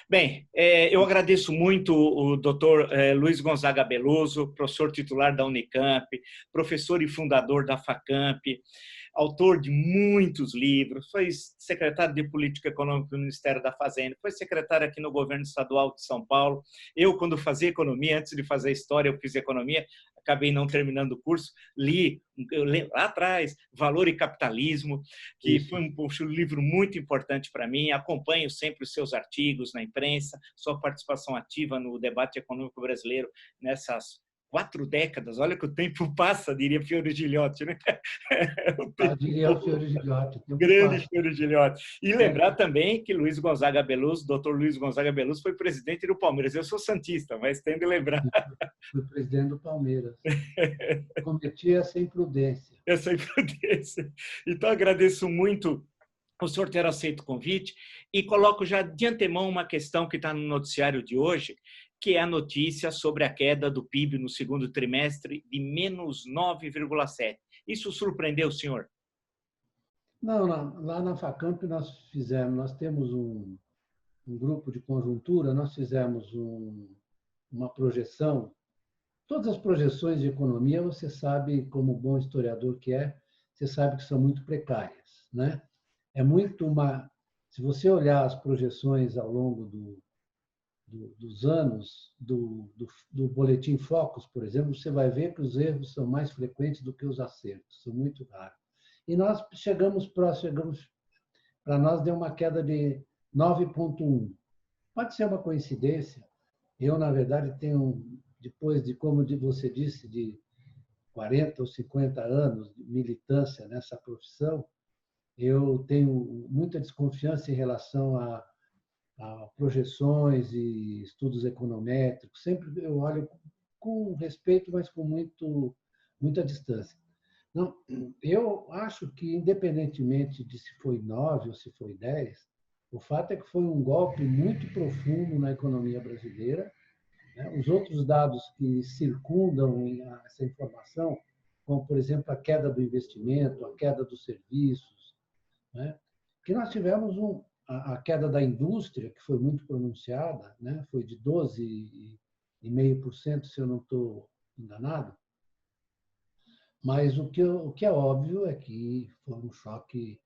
Bem, eu agradeço muito o doutor Luiz Gonzaga Beloso, professor titular da Unicamp, professor e fundador da Facamp, autor de muitos livros, foi secretário de Política Econômica do Ministério da Fazenda, foi secretário aqui no governo estadual de São Paulo. Eu, quando fazia economia, antes de fazer história, eu fiz economia, acabei não terminando o curso, li lá atrás Valor e Capitalismo, que foi um livro muito importante para mim. Acompanho sempre os seus artigos na imprensa, sua participação ativa no debate econômico brasileiro nessas 4 décadas. Olha que o tempo passa, diria Fiore Gilhote, né? Diria o Fiore Gilhote. Grande Fiore Gilhote. E lembrar também que Luiz Gonzaga Beloso, doutor Luiz Gonzaga Beloso, foi presidente do Palmeiras. Eu sou santista, mas tenho de lembrar. Foi presidente do Palmeiras. Cometi essa imprudência. Essa imprudência. Então, agradeço muito o senhor ter aceito o convite e coloco já de antemão uma questão que está no noticiário de hoje, que é a notícia sobre a queda do PIB no segundo trimestre de menos 9,7%. Isso surpreendeu o senhor? Não, lá na Facamp nós temos um grupo de conjuntura, nós fizemos uma projeção. Todas as projeções de economia, você sabe, como bom historiador que é, você sabe que são muito precárias, né? Se você olhar as projeções ao longo dos anos do Boletim Focus, por exemplo, você vai ver que os erros são mais frequentes do que os acertos, são muito raros. E nós para nós deu uma queda de 9,1. Pode ser uma coincidência. Eu, na verdade, tenho, depois de, como você disse, de 40 ou 50 anos de militância nessa profissão, eu tenho muita desconfiança em relação a projeções e estudos econométricos. Sempre eu olho com respeito, mas com muita distância. Não, eu acho que, independentemente de se foi 9 ou se foi 10, o fato é que foi um golpe muito profundo na economia brasileira. Os outros dados que circundam essa informação, como, por exemplo, a queda do investimento, a queda dos serviços, né? Que nós tivemos a queda da indústria, que foi muito pronunciada, né? Foi de 12,5%, se eu não estou enganado. Mas o que é óbvio é que foi um choque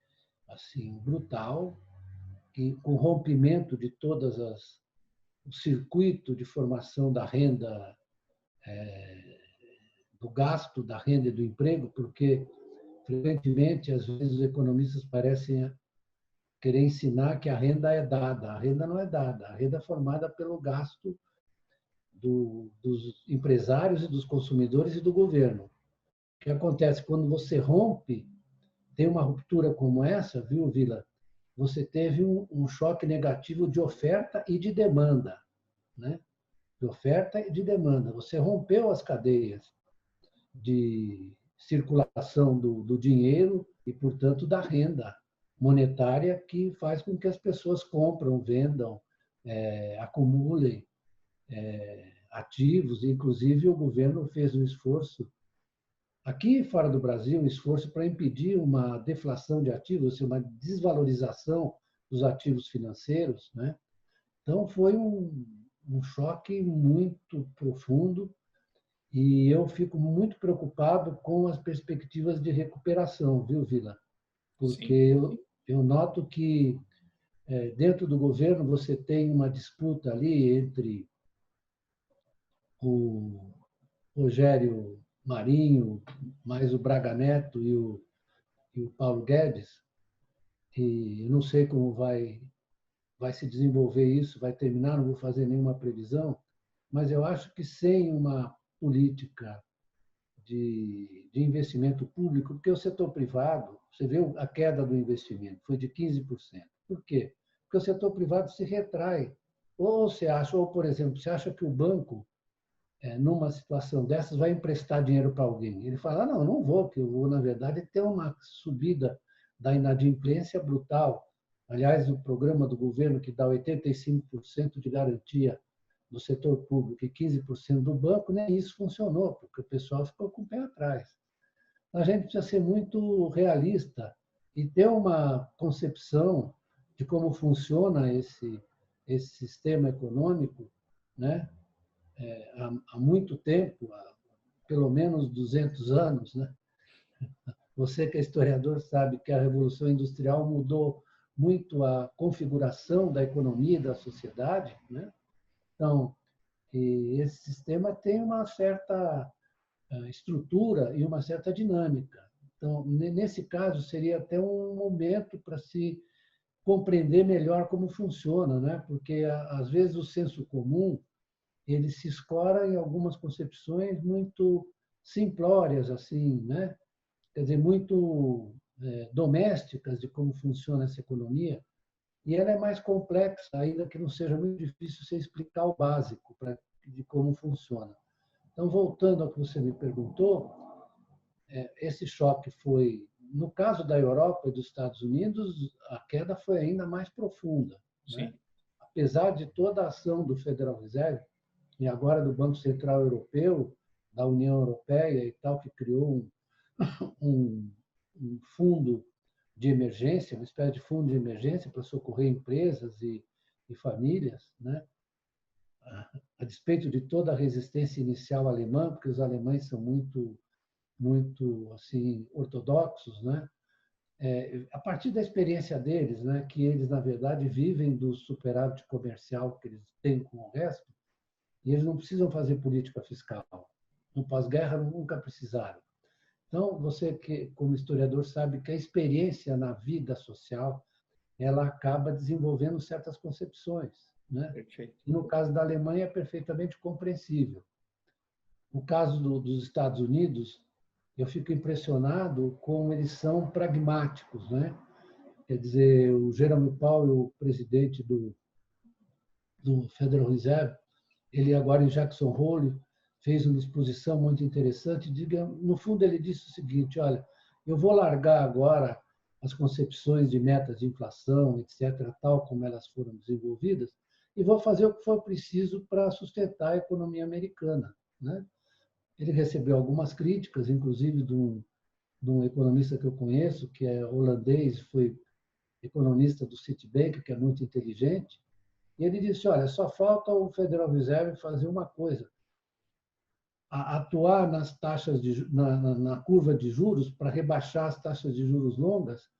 assim brutal, que com o rompimento de o circuito de formação da renda, do gasto, da renda e do emprego, porque frequentemente, às vezes, os economistas parecem querer ensinar que a renda é dada. A renda não é dada, a renda é formada pelo gasto dos empresários e dos consumidores e do governo. O que acontece quando você rompe, tem uma ruptura como essa, viu, Vila? Você teve um choque negativo de oferta e de demanda, né? De oferta e de demanda. Você rompeu as cadeias de circulação do dinheiro e, portanto, da renda monetária que faz com que as pessoas compram, vendam, acumulem ativos. Inclusive, o governo fez um esforço, aqui fora do Brasil, um esforço para impedir uma deflação de ativos, ou seja, uma desvalorização dos ativos financeiros, né? Então, foi um choque muito profundo e eu fico muito preocupado com as perspectivas de recuperação, viu, Vila? Porque eu noto que dentro do governo você tem uma disputa ali entre o Rogério Marinho, mais o Braga Neto e o Paulo Guedes, e eu não sei como vai se desenvolver isso, vai terminar, não vou fazer nenhuma previsão, mas eu acho que sem uma política de investimento público, porque o setor privado, você vê a queda do investimento, foi de 15%. Por quê? Porque o setor privado se retrai. Ou você acha, ou, por exemplo, você acha que o banco, numa situação dessas, vai emprestar dinheiro para alguém. Ele fala, não, eu não vou, porque eu vou, na verdade, ter uma subida da inadimplência brutal. Aliás, o programa do governo que dá 85% de garantia do setor público e 15% do banco, nem isso funcionou, porque o pessoal ficou com o pé atrás. A gente precisa ser muito realista e ter uma concepção de como funciona esse sistema econômico, né, há muito tempo, há pelo menos 200 anos, né? Você que é historiador sabe que a Revolução Industrial mudou muito a configuração da economia e da sociedade, né? Então, esse sistema tem uma certa estrutura e uma certa dinâmica. Então, nesse caso, seria até um momento para se compreender melhor como funciona, né? Porque às vezes o senso comum ele se escora em algumas concepções muito simplórias, assim, né? Quer dizer, muito domésticas de como funciona essa economia, e ela é mais complexa, ainda que não seja muito difícil você explicar o básico de como funciona. Então, voltando ao que você me perguntou, esse choque foi, no caso da Europa e dos Estados Unidos, a queda foi ainda mais profunda, né? Apesar de toda a ação do Federal Reserve e agora do Banco Central Europeu, da União Europeia e tal, que criou um fundo de emergência, uma espécie de fundo de emergência para socorrer empresas e famílias, né? A despeito de toda a resistência inicial alemã, porque os alemães são muito assim ortodoxos, né? A partir da experiência deles, né, que eles na verdade vivem do superávit comercial que eles têm com o resto, e eles não precisam fazer política fiscal. No pós-guerra nunca precisaram. Então, você que como historiador sabe que a experiência na vida social ela acaba desenvolvendo certas concepções, né? Perfeito. E no caso da Alemanha é perfeitamente compreensível. No caso dos Estados Unidos, eu fico impressionado como eles são pragmáticos, né? Quer dizer, o Jerome Powell, o presidente do Federal Reserve, ele agora em Jackson Hole fez uma exposição muito interessante. No fundo, ele disse o seguinte: olha, eu vou largar agora as concepções de metas de inflação, etc., tal como elas foram desenvolvidas, e vou fazer o que for preciso para sustentar a economia americana, né? Ele recebeu algumas críticas, inclusive de um economista que eu conheço, que é holandês, foi economista do Citibank, que é muito inteligente, e ele disse: olha, só falta o Federal Reserve fazer uma coisa, atuar nas taxas na curva de juros para rebaixar as taxas de juros longas,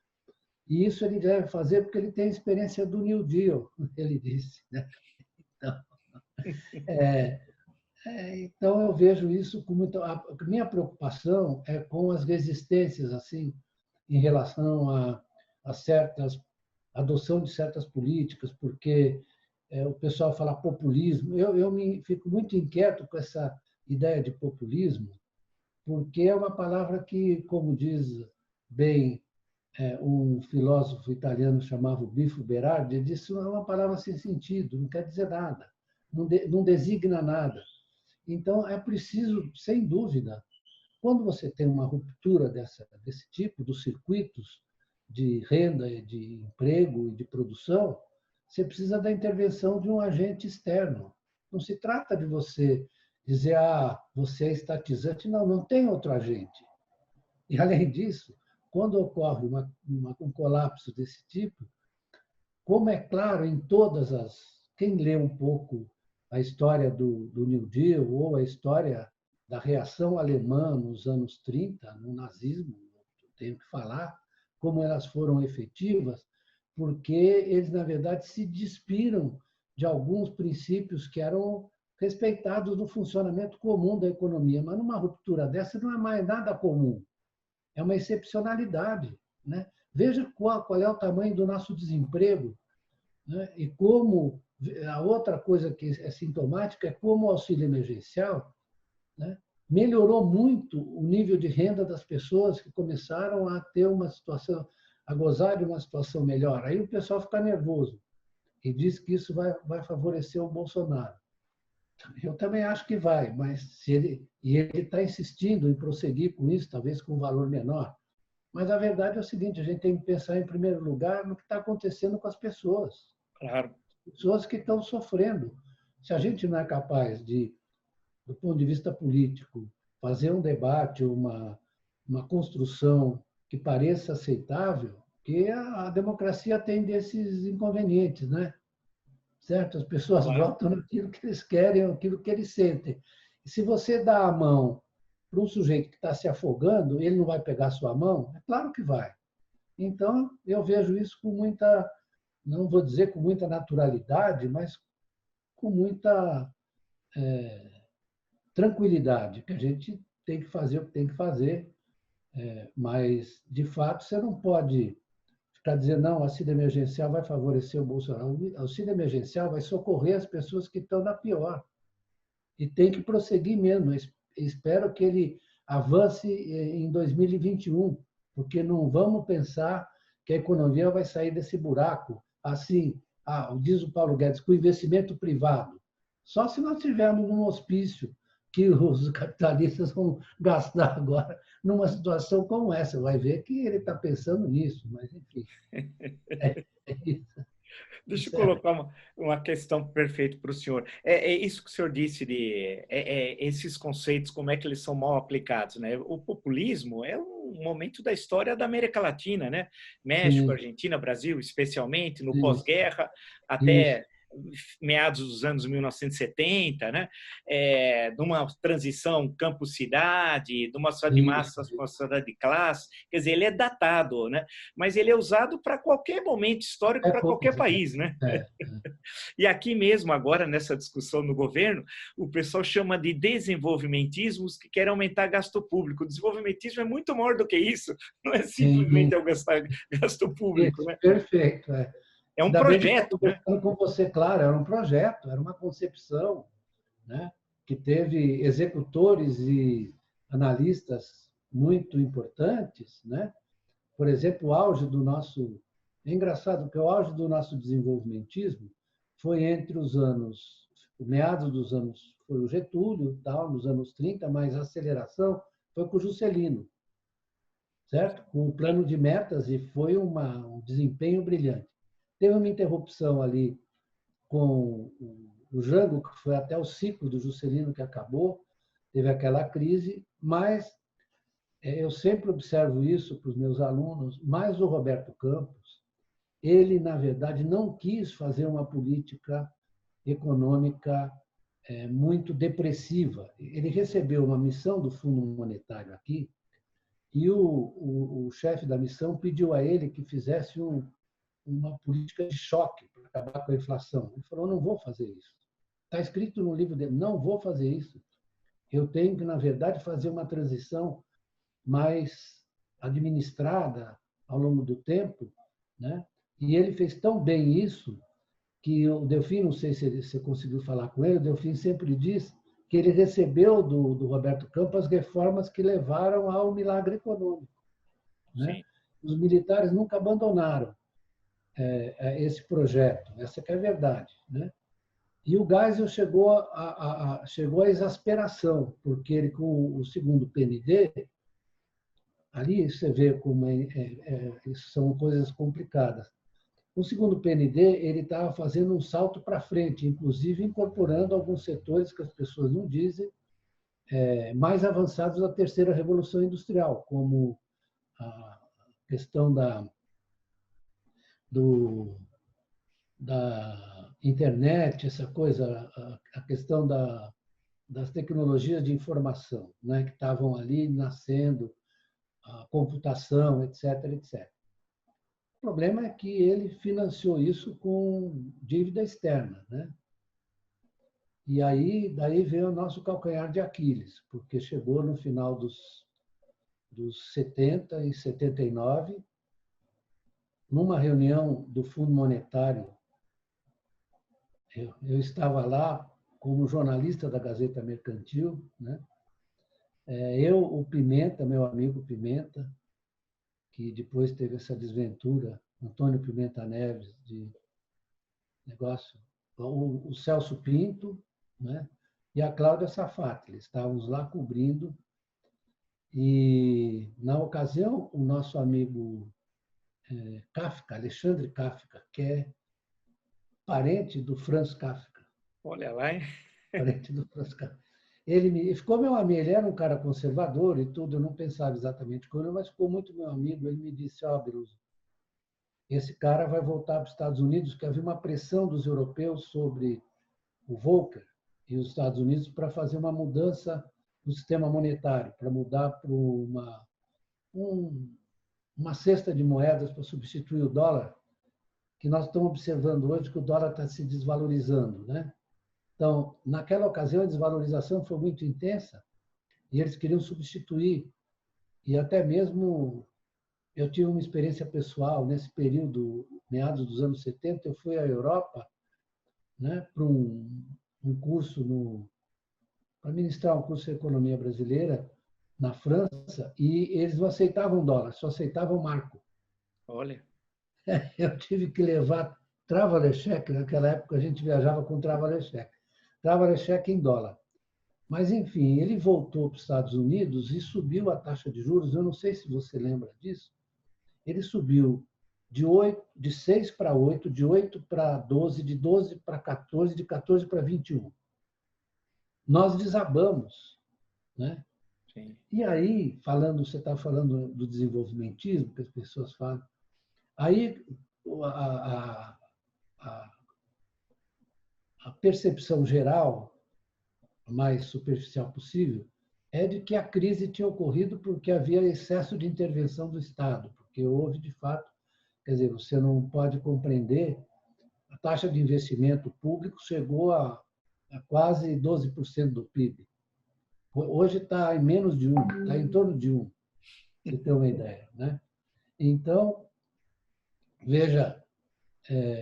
e isso ele deve fazer porque ele tem a experiência do New Deal, ele disse, né? Então, então eu vejo isso com muito. A minha preocupação é com as resistências assim em relação a certas adoção de certas políticas, porque o pessoal fala populismo. Eu fico muito inquieto com essa ideia de populismo, porque é uma palavra que, como diz bem um filósofo italiano chamado Bifo Berardi, ele disse: é uma palavra sem sentido, não quer dizer nada, não designa nada. Então, é preciso, sem dúvida, quando você tem uma ruptura desse tipo, dos circuitos de renda, de emprego e de produção, você precisa da intervenção de um agente externo. Não se trata de você dizer, você é estatizante. Não, não tem outro agente. E, além disso, quando ocorre um colapso desse tipo, como é claro em todas as... Quem lê um pouco a história do New Deal ou a história da reação alemã nos anos 30, no nazismo, tenho que falar, como elas foram efetivas, porque eles, na verdade, se despiram de alguns princípios que eram respeitados no funcionamento comum da economia. Mas numa ruptura dessa não é mais nada comum, é uma excepcionalidade, né? Veja qual é o tamanho do nosso desemprego, né? E como a outra coisa que é sintomática é como o auxílio emergencial, né, melhorou muito o nível de renda das pessoas que começaram a ter uma situação, a gozar de uma situação melhor. Aí o pessoal fica nervoso e diz que isso vai favorecer o Bolsonaro. Eu também acho que vai, mas se ele está insistindo em prosseguir com isso, talvez com um valor menor. Mas a verdade é o seguinte: a gente tem que pensar em primeiro lugar no que está acontecendo com as pessoas. Claro. Pessoas que estão sofrendo. Se a gente não é capaz de, do ponto de vista político, fazer um debate, uma construção que pareça aceitável, que a democracia tem desses inconvenientes, né? certo? As pessoas Claro. votam naquilo que eles querem, naquilo que eles sentem. E se você dá a mão para um sujeito que está se afogando, ele não vai pegar a sua mão? É claro que vai. Então, eu vejo isso com muita, não vou dizer com muita naturalidade, mas com muita tranquilidade, que a gente tem que fazer o que tem que fazer, mas, de fato, você não pode ficar dizendo, não, o auxílio emergencial vai favorecer o Bolsonaro. O auxílio emergencial vai socorrer as pessoas que estão na pior. E tem que prosseguir mesmo. Espero que ele avance em 2021, porque não vamos pensar que a economia vai sair desse buraco assim, diz o Paulo Guedes, com investimento privado. Só se nós tivermos um hospício que os capitalistas vão gastar agora numa situação como essa. Vai ver que ele está pensando nisso, mas enfim. É isso. Deixa eu colocar uma questão perfeita para o senhor. É isso que o senhor disse de esses conceitos, como é que eles são mal aplicados, né? O populismo é um momento da história da América Latina, né? México, Sim, Argentina, Brasil, especialmente no isso, pós-guerra, isso. até meados dos anos 1970, né? De uma transição campo-cidade, de uma sociedade de Isso, massas para uma sociedade de classe. Quer dizer, ele é datado, né? Mas ele é usado para qualquer momento histórico, é para qualquer país, né? é, E aqui mesmo, agora, nessa discussão no governo, o pessoal chama de desenvolvimentismos que querem aumentar gasto público. O desenvolvimentismo é muito maior do que isso, não é simplesmente sim, eu gastar gasto público, isso, né? perfeito. É um Ainda bem que eu estou projeto, né? conversando com você, claro, era um projeto, era uma concepção, né, que teve executores e analistas muito importantes, né? Por exemplo, o auge do nosso... É engraçado que o auge do nosso desenvolvimentismo foi entre os anos... O meados dos anos... Foi o Getúlio, tal, nos anos 30, mas a aceleração foi com o Juscelino, certo? Com o plano de metas, e foi um desempenho brilhante. Teve uma interrupção ali com o Jango, que foi até o ciclo do Juscelino que acabou, teve aquela crise, mas eu sempre observo isso para os meus alunos, mas o Roberto Campos, ele, na verdade, não quis fazer uma política econômica muito depressiva. Ele recebeu uma missão do Fundo Monetário aqui, e o chefe da missão pediu a ele que fizesse uma política de choque para acabar com a inflação. Ele falou, não vou fazer isso. Está escrito no livro dele, não vou fazer isso. Eu tenho que, na verdade, fazer uma transição mais administrada ao longo do tempo, né? E ele fez tão bem isso que o Delfim, não sei se você conseguiu falar com ele, o Delfim sempre diz que ele recebeu do Roberto Campos as reformas que levaram ao milagre econômico, né? Sim. Os militares nunca abandonaram esse projeto, essa que é a verdade, né? E o Geisel chegou à exasperação, porque ele, com o segundo PND, ali você vê como isso são coisas complicadas. O segundo PND, ele estava fazendo um salto para frente, inclusive incorporando alguns setores que as pessoas não dizem, mais avançados da terceira revolução industrial, como a questão do, da internet, essa coisa, a questão das tecnologias de informação, né, que estavam ali nascendo, a computação, etc, etc. O problema é que ele financiou isso com dívida externa, né? E aí, daí veio o nosso calcanhar de Aquiles, porque chegou no final dos 70 e 79, numa reunião do Fundo Monetário, eu estava lá como jornalista da Gazeta Mercantil, né? Eu, o Pimenta, meu amigo Pimenta, que depois teve essa desventura, Antônio Pimenta Neves, de negócio, o Celso Pinto, né? E a Cláudia Safati. Estávamos lá cobrindo, e, na ocasião, o nosso amigo Kafka, Alexandre Kafka, que é parente do Franz Kafka, Olha lá, hein? parente do Franz Kafka. Ele ficou meu amigo, ele era um cara conservador e tudo, eu não pensava exatamente com ele, mas ficou muito meu amigo. Ele me disse, ó, Beluso, esse cara vai voltar para os Estados Unidos, que havia uma pressão dos europeus sobre o Volcker e os Estados Unidos para fazer uma mudança no sistema monetário, para mudar para uma cesta de moedas para substituir o dólar, que nós estamos observando hoje que o dólar está se desvalorizando, né? Então, naquela ocasião, a desvalorização foi muito intensa e eles queriam substituir. E até mesmo eu tive uma experiência pessoal nesse período, meados dos anos 70, eu fui à Europa, né, para um curso para ministrar um curso de economia brasileira na França, e eles não aceitavam dólar, só aceitavam marco. Olha. Eu tive que levar trava-cheque, naquela época a gente viajava com trava-cheque em dólar. Mas, enfim, ele voltou para os Estados Unidos e subiu a taxa de juros, eu não sei se você lembra disso, ele subiu de 6 para 8, de 8 para 12, de 12 para 14, de 14 para 21. Nós desabamos, né? Sim. E aí, você está falando do desenvolvimentismo, que as pessoas falam, aí a percepção geral, a mais superficial possível, é de que a crise tinha ocorrido porque havia excesso de intervenção do Estado, porque houve, de fato, quer dizer, você não pode compreender, a taxa de investimento público chegou a quase 12% do PIB. Hoje está em menos de 1, está em torno de 1, para você ter uma ideia, né? Então, veja,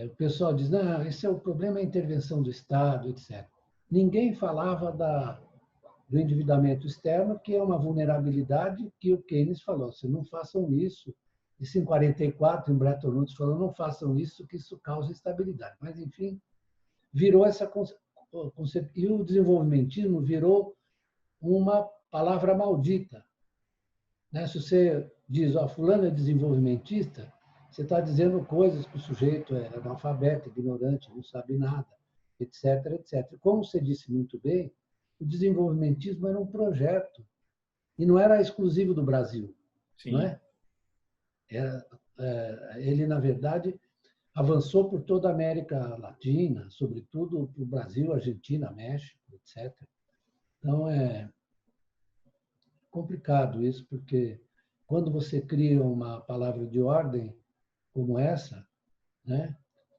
o pessoal diz, não, esse é o problema, é a intervenção do Estado, etc. Ninguém falava do endividamento externo, que é uma vulnerabilidade que o Keynes falou, se não façam isso. Isso em 44, em Bretton Woods falou, não façam isso, que isso causa instabilidade. Mas, enfim, virou essa conceito. E o desenvolvimentismo virou uma palavra maldita. Né? Se você diz, fulano é desenvolvimentista, você está dizendo coisas que o sujeito é analfabeto, ignorante, não sabe nada, etc, etc. Como você disse muito bem, o desenvolvimentismo era um projeto e não era exclusivo do Brasil. Sim. Não é? Ele, na verdade, avançou por toda a América Latina, sobretudo para o Brasil, Argentina, México, etc. Então, é complicado isso, porque quando você cria uma palavra de ordem como essa, né,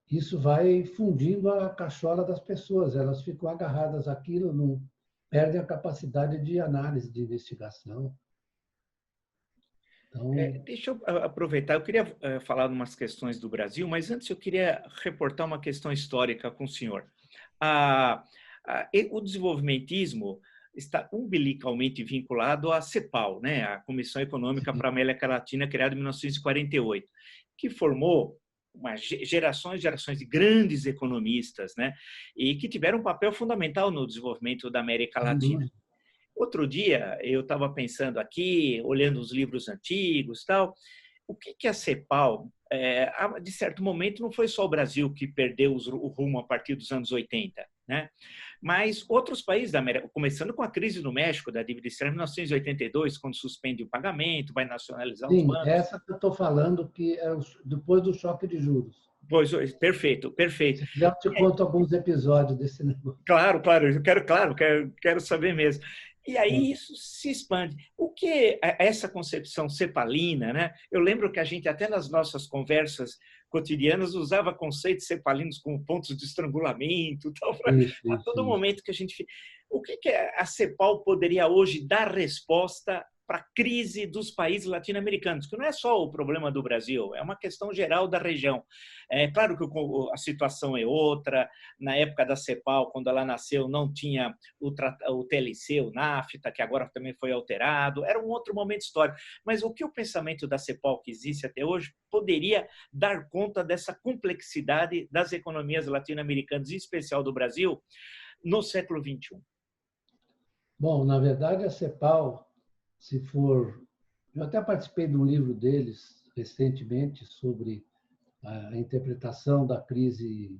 isso vai fundindo a cachola das pessoas, elas ficam agarradas àquilo, não perdem a capacidade de análise, de investigação. Então... deixa eu aproveitar, eu queria falar de umas questões do Brasil, mas antes eu queria reportar uma questão histórica com o senhor. O desenvolvimentismo está umbilicalmente vinculado à CEPAL, né, a Comissão Econômica para a América Latina, criada em 1948, que formou gerações de grandes economistas, né, e que tiveram um papel fundamental no desenvolvimento da América Latina. Outro dia, eu estava pensando aqui, olhando os livros antigos, tal, o que a CEPAL, de certo momento, não foi só o Brasil que perdeu o rumo a partir dos anos 80, né? Mas outros países da América, começando com a crise no México, da dívida externa, em 1982, quando suspende o pagamento, vai nacionalizar os bancos. Essa que eu estou falando, que é depois do choque de juros. Pois, perfeito, perfeito. Se quiser, eu te conto alguns episódios desse negócio. Claro, eu quero saber mesmo. E aí isso se expande. O que é essa concepção cepalina, né? Eu lembro que a gente, até nas nossas conversas cotidianas, usava conceitos cepalinos como pontos de estrangulamento, tal, a todo momento que a gente... O que a CEPAL poderia hoje dar resposta para a crise dos países latino-americanos, que não é só o problema do Brasil, é uma questão geral da região. É claro que a situação é outra. Na época da CEPAL, quando ela nasceu, não tinha o TLC, o NAFTA, que agora também foi alterado. Era um outro momento histórico. Mas o que o pensamento da CEPAL, que existe até hoje, poderia dar conta dessa complexidade das economias latino-americanas, em especial do Brasil, no século XXI? Bom, na verdade, a CEPAL, se for... Eu até participei de um livro deles recentemente sobre a interpretação da crise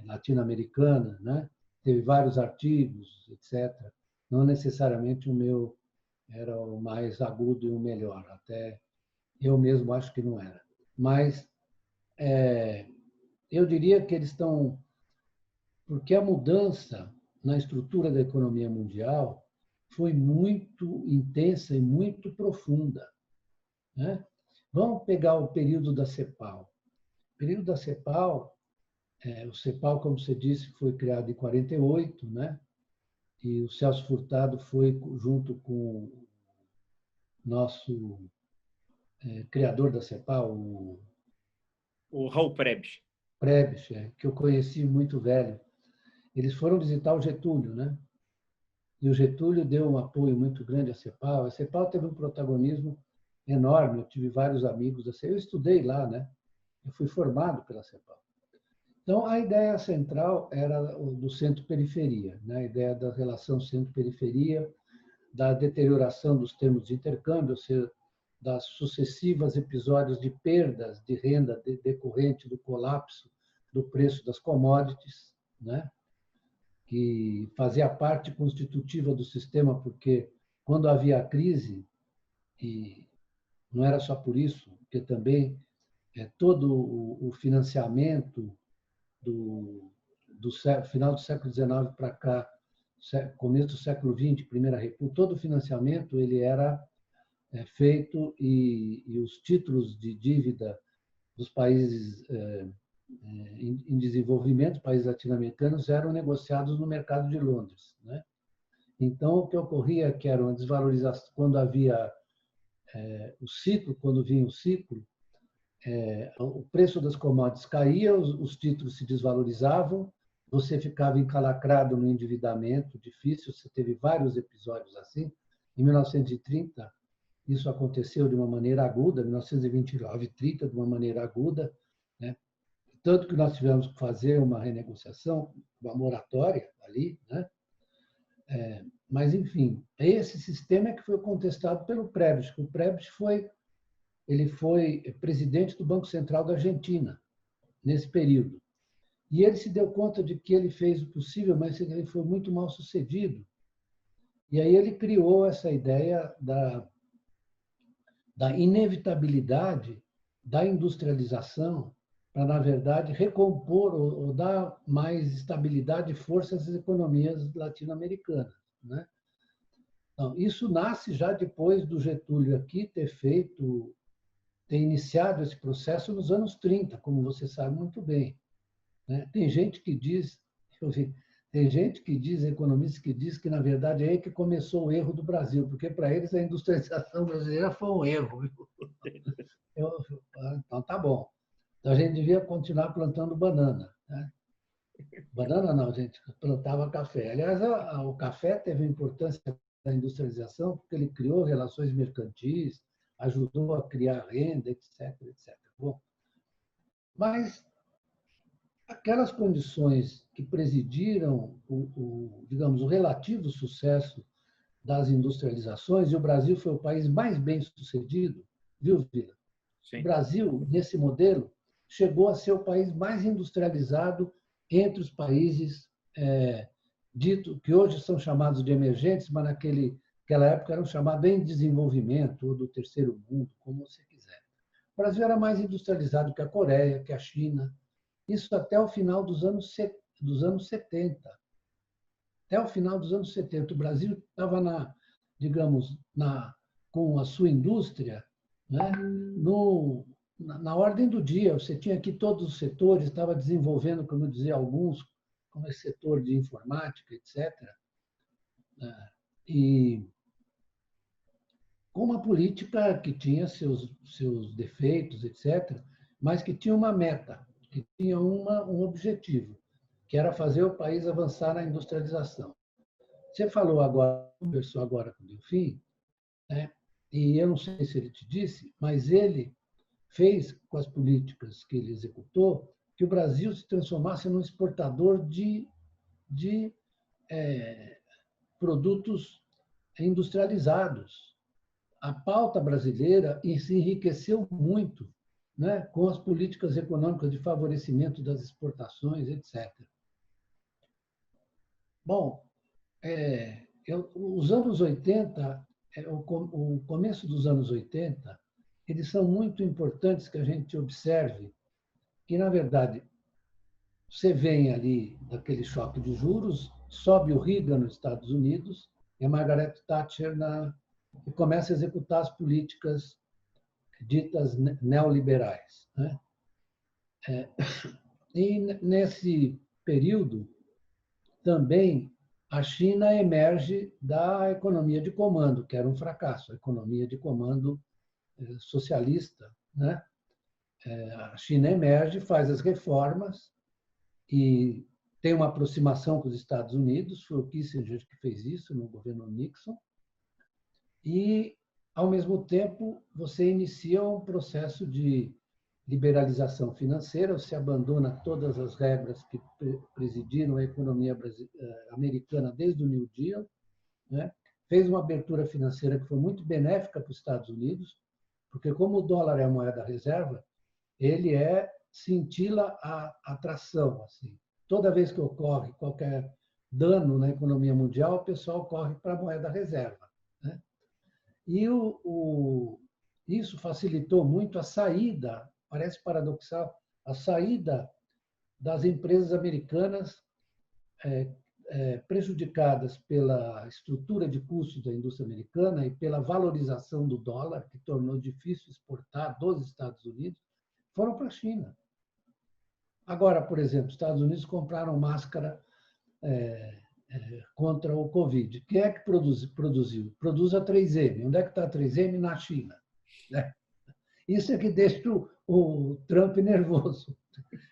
latino-americana, né? Teve vários artigos, etc. Não necessariamente o meu era o mais agudo e o melhor, até eu mesmo acho que não era. Mas eu diria que eles estão... Porque a mudança na estrutura da economia mundial foi muito intensa e muito profunda, né? Vamos pegar o período da CEPAL. O período da CEPAL, o CEPAL, como você disse, foi criado em 48, né? E o Celso Furtado foi junto com o nosso criador da CEPAL, o Raul Prebisch. Prebisch, que eu conheci muito velho. Eles foram visitar o Getúlio, né? E o Getúlio deu um apoio muito grande à CEPAL. A CEPAL teve um protagonismo enorme. Eu tive vários amigos da CEPAL. Eu estudei lá, né? Eu fui formado pela CEPAL. Então, a ideia central era do centro-periferia, né? A ideia da relação centro-periferia, da deterioração dos termos de intercâmbio, ou seja, das sucessivas episódios de perdas de renda decorrente do colapso do preço das commodities, né? Que fazia parte constitutiva do sistema, porque quando havia crise, e não era só por isso, porque também todo o financiamento do final do século XIX para cá, começo do século XX, Primeira República, todo o financiamento ele era feito e os títulos de dívida dos países em desenvolvimento, países latino-americanos, eram negociados no mercado de Londres, né? Então, o que ocorria que era uma desvalorização, quando havia o ciclo, quando vinha o ciclo, o preço das commodities caía, os títulos se desvalorizavam, você ficava encalacrado no endividamento difícil, você teve vários episódios assim. Em 1930, isso aconteceu de uma maneira aguda, 1929 e 30 de uma maneira aguda, né? Tanto que nós tivemos que fazer uma renegociação, uma moratória ali, né? Mas, enfim, esse sistema é que foi contestado pelo Prebisch. O Prebisch foi presidente do Banco Central da Argentina, nesse período. E ele se deu conta de que ele fez o possível, mas ele foi muito mal sucedido. E aí ele criou essa ideia da inevitabilidade da industrialização para, na verdade, recompor ou dar mais estabilidade e força às economias latino-americanas, né? Então, isso nasce já depois do Getúlio aqui ter iniciado esse processo nos anos 30, como você sabe muito bem, né? Tem gente que diz, economistas que diz que, na verdade, é aí que começou o erro do Brasil, porque para eles a industrialização brasileira foi um erro. Então, tá bom. Então, a gente devia continuar plantando banana, né? Banana não, a gente plantava café. Aliás, o café teve importância na industrialização porque ele criou relações mercantis, ajudou a criar renda, etc, etc. Bom, mas aquelas condições que presidiram digamos, o relativo sucesso das industrializações, e o Brasil foi o país mais bem sucedido, viu, Vila? Sim. O Brasil, nesse modelo, chegou a ser o país mais industrializado entre os países dito que hoje são chamados de emergentes, mas naquela época eram chamados em desenvolvimento ou do terceiro mundo, como você quiser. O Brasil era mais industrializado que a Coreia, que a China, isso até o final dos anos 70. Até o final dos anos 70, o Brasil estava com a sua indústria, né, na ordem do dia. Você tinha aqui todos os setores, estava desenvolvendo, como eu dizia, alguns, como esse setor de informática, etc. E com uma política que tinha seus defeitos, etc., mas que tinha uma meta, que tinha um objetivo, que era fazer o país avançar na industrialização. Você falou agora, conversou agora com o Delfim, né? E eu não sei se ele te disse, mas ele fez, com as políticas que ele executou, que o Brasil se transformasse num exportador de produtos industrializados. A pauta brasileira se enriqueceu muito, né, com as políticas econômicas de favorecimento das exportações, etc. Bom, os anos 80, o começo dos anos 80, eles são muito importantes que a gente observe que, na verdade, você vem ali daquele choque de juros, sobe o Reagan nos Estados Unidos e a Margaret Thatcher e começa a executar as políticas ditas neoliberais, né? E nesse período também a China emerge da economia de comando, que era um fracasso, a economia de comando socialista, né? A China emerge, faz as reformas e tem uma aproximação com os Estados Unidos, foi o Kissinger que fez isso no governo Nixon, e, ao mesmo tempo, você inicia um processo de liberalização financeira, você abandona todas as regras que presidiram a economia americana desde o New Deal, né? Fez uma abertura financeira que foi muito benéfica para os Estados Unidos, porque como o dólar é a moeda reserva, ele cintila a atração. Assim. Toda vez que ocorre qualquer dano na economia mundial, o pessoal corre para a moeda reserva, né? E isso facilitou muito a saída, parece paradoxal, a saída das empresas americanas prejudicadas pela estrutura de custos da indústria americana e pela valorização do dólar, que tornou difícil exportar dos Estados Unidos, foram para a China. Agora, por exemplo, os Estados Unidos compraram máscara contra o Covid. Quem é que produziu? Produz a 3M. Onde é que está a 3M? Na China. Né? Isso é que deixa o Trump nervoso.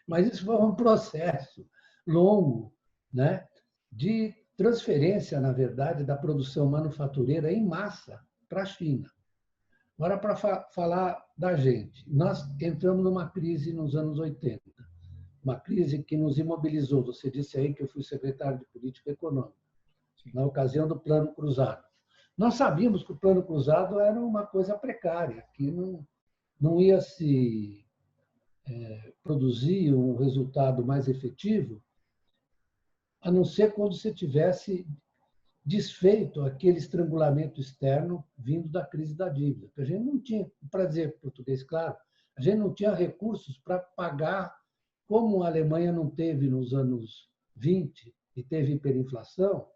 Mas isso foi um processo longo, né, de transferência, na verdade, da produção manufatureira em massa para a China. Agora, para falar da gente, nós entramos numa crise nos anos 80, uma crise que nos imobilizou. Você disse aí que eu fui secretário de Política Econômica, na ocasião do Plano Cruzado. Nós sabíamos que o Plano Cruzado era uma coisa precária, que não ia se produzir um resultado mais efetivo, a não ser quando você tivesse desfeito aquele estrangulamento externo vindo da crise da dívida. Porque a gente não tinha, para dizer português claro, a gente não tinha recursos para pagar, como a Alemanha não teve nos anos 20 e teve hiperinflação,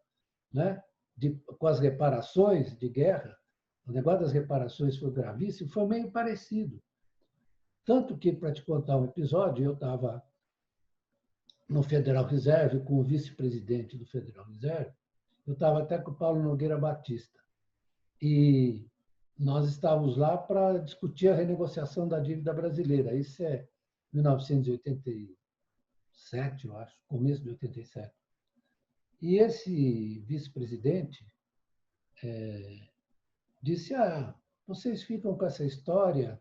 né? Com as reparações de guerra, o negócio das reparações foi gravíssimo, foi meio parecido. Tanto que, para te contar um episódio, eu estava no Federal Reserve com o vice-presidente do Federal Reserve, eu estava até com o Paulo Nogueira Batista. E nós estávamos lá para discutir a renegociação da dívida brasileira. Isso é 1987, eu acho, começo de 87. E esse vice-presidente disse: vocês ficam com essa história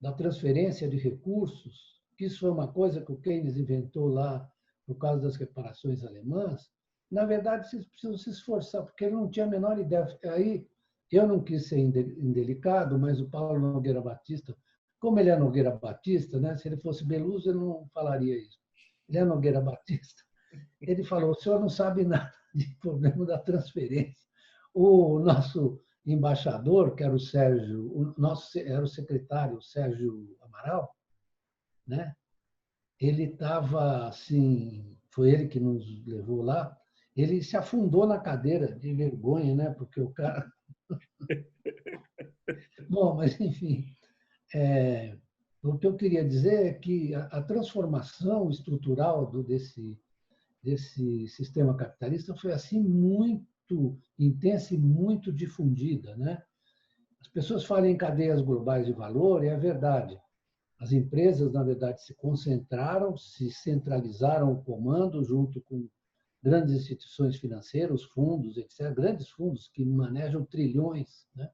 da transferência de recursos, que isso foi uma coisa que o Keynes inventou lá por causa das reparações alemãs. Na verdade, vocês precisam se esforçar, porque ele não tinha a menor ideia. Aí, eu não quis ser indelicado, mas o Paulo Nogueira Batista, como ele é Nogueira Batista, né? Se ele fosse Beluso, ele não falaria isso. Ele é Nogueira Batista. Ele falou: o senhor não sabe nada de problema da transferência. O nosso embaixador, que era o Sérgio, era o secretário, o Sérgio Amaral, né? Ele estava assim, foi ele que nos levou lá, ele se afundou na cadeira de vergonha, né? Porque o cara. Bom, mas enfim, o que eu queria dizer é que a transformação estrutural desse sistema capitalista foi assim muito intensa e muito difundida, né? As pessoas falam em cadeias globais de valor, e é verdade. As empresas, na verdade, se concentraram, se centralizaram o comando junto com grandes instituições financeiras, fundos, etc., grandes fundos que manejam trilhões, né?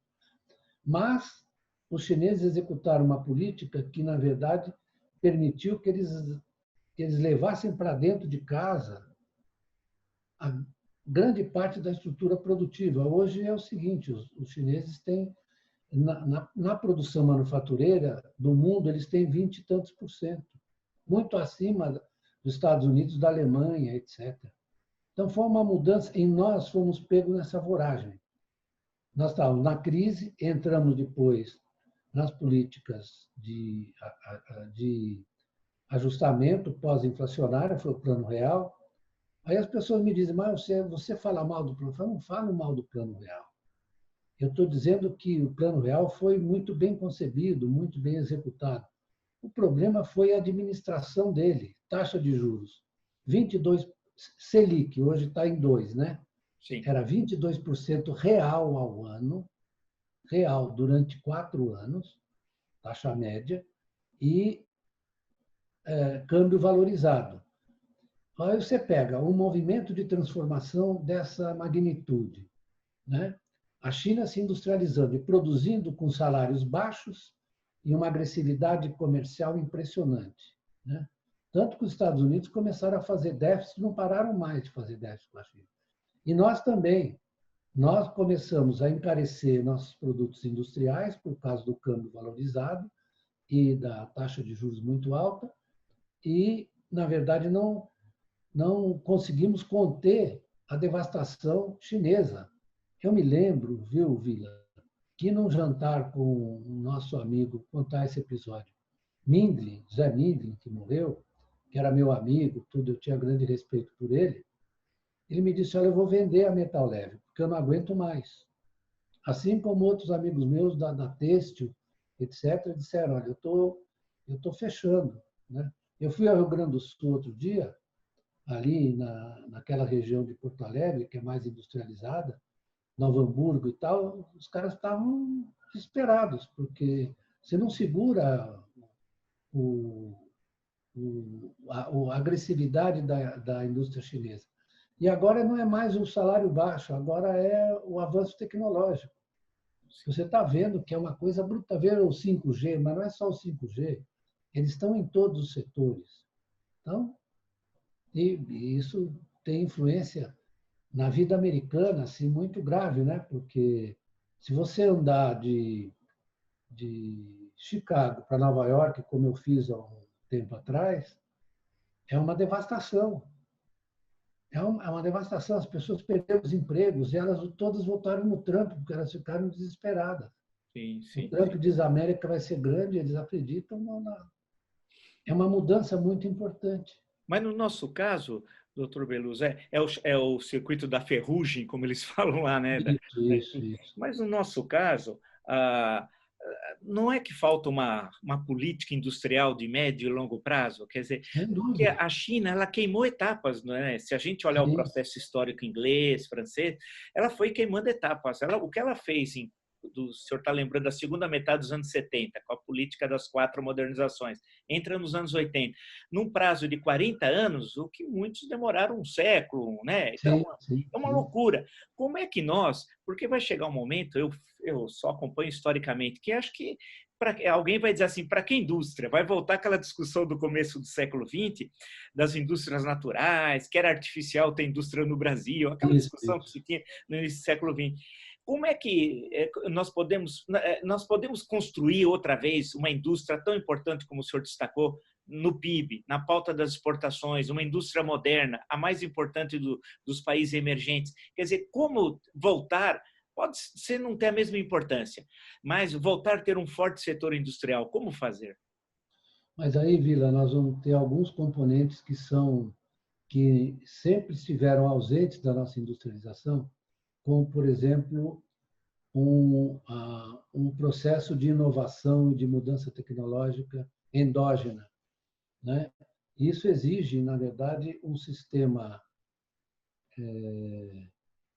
Mas os chineses executaram uma política que, na verdade, permitiu que eles levassem para dentro de casa a grande parte da estrutura produtiva. Hoje é o seguinte: os chineses têm, na produção manufatureira do mundo, eles têm 20 e tantos %, muito acima dos Estados Unidos, da Alemanha, etc. Então, foi uma mudança, e nós fomos pegos nessa voragem. Nós estávamos na crise, entramos depois nas políticas de ajustamento pós-inflacionário, foi o Plano Real. Aí as pessoas me dizem, mas você fala mal do Plano Real? Eu não falo mal do Plano Real. Eu estou dizendo que o Plano Real foi muito bem concebido, muito bem executado. O problema foi a administração dele, taxa de juros. 22, Selic, hoje está em 2, né? Sim. Era 22% real ao ano, real durante 4 anos, taxa média, e câmbio valorizado. Aí você pega um movimento de transformação dessa magnitude, né? A China se industrializando e produzindo com salários baixos e uma agressividade comercial impressionante, né? Tanto que os Estados Unidos começaram a fazer déficit, não pararam mais de fazer déficit com a China. E nós também, nós começamos a encarecer nossos produtos industriais por causa do câmbio valorizado e da taxa de juros muito alta e, na verdade, não conseguimos conter a devastação chinesa. Eu me lembro, viu, Vila, que num jantar com o nosso amigo, contar esse episódio, Mindlin, Zé Mindlin, que morreu, que era meu amigo, tudo, eu tinha grande respeito por ele me disse, olha, eu vou vender a Metal Leve, porque eu não aguento mais. Assim como outros amigos meus da Têxtil, etc., disseram, olha, eu tô fechando. Né? Eu fui ao Rio Grande do Sul outro dia, ali naquela região de Porto Alegre, que é mais industrializada, Novo Hamburgo e tal, os caras estavam desesperados, porque você não segura o, a agressividade da indústria chinesa. E agora não é mais o salário baixo, agora é o avanço tecnológico. Você está vendo que é uma coisa bruta, ver o 5G, mas não é só o 5G, eles estão em todos os setores. Então, e isso tem influência na vida americana, assim, muito grave, né? Porque se você andar de Chicago para Nova York, como eu fiz há um tempo atrás, é uma devastação. É uma devastação. As pessoas perderam os empregos e elas todas voltaram no Trump, porque elas ficaram desesperadas. Sim, O sim, Trump sim. diz que a América vai ser grande, eles acreditam É uma mudança muito importante. Mas no nosso caso, doutor Beluso, é o circuito da ferrugem, como eles falam lá, né? Isso. Mas no nosso caso, não é que falta uma política industrial de médio e longo prazo? Quer dizer, Sem porque dúvida. a China ela queimou etapas, não é? Se a gente olhar o Sim, processo histórico inglês, francês, ela foi queimando etapas. O que ela fez o senhor está lembrando da segunda metade dos anos 70, com a política das 4 modernizações, entra nos anos 80. Num prazo de 40 anos, o que muitos demoraram um século, né? Então, é uma sim. loucura. Como é que nós, porque vai chegar um momento, eu só acompanho historicamente, que acho que alguém vai dizer assim, para que indústria? Vai voltar aquela discussão do começo do século XX, das indústrias naturais, que era artificial ter indústria no Brasil, aquela discussão que Isso. se tinha no início do século XX. Como é que nós podemos construir outra vez uma indústria tão importante como o senhor destacou no PIB, na pauta das exportações, uma indústria moderna, a mais importante dos países emergentes? Quer dizer, como voltar, pode ser não ter a mesma importância, mas voltar a ter um forte setor industrial, como fazer? Mas aí, Vila, nós vamos ter alguns componentes que sempre estiveram ausentes da nossa industrialização, como, por exemplo, um processo de inovação e de mudança tecnológica endógena, né? Isso exige, na verdade, um sistema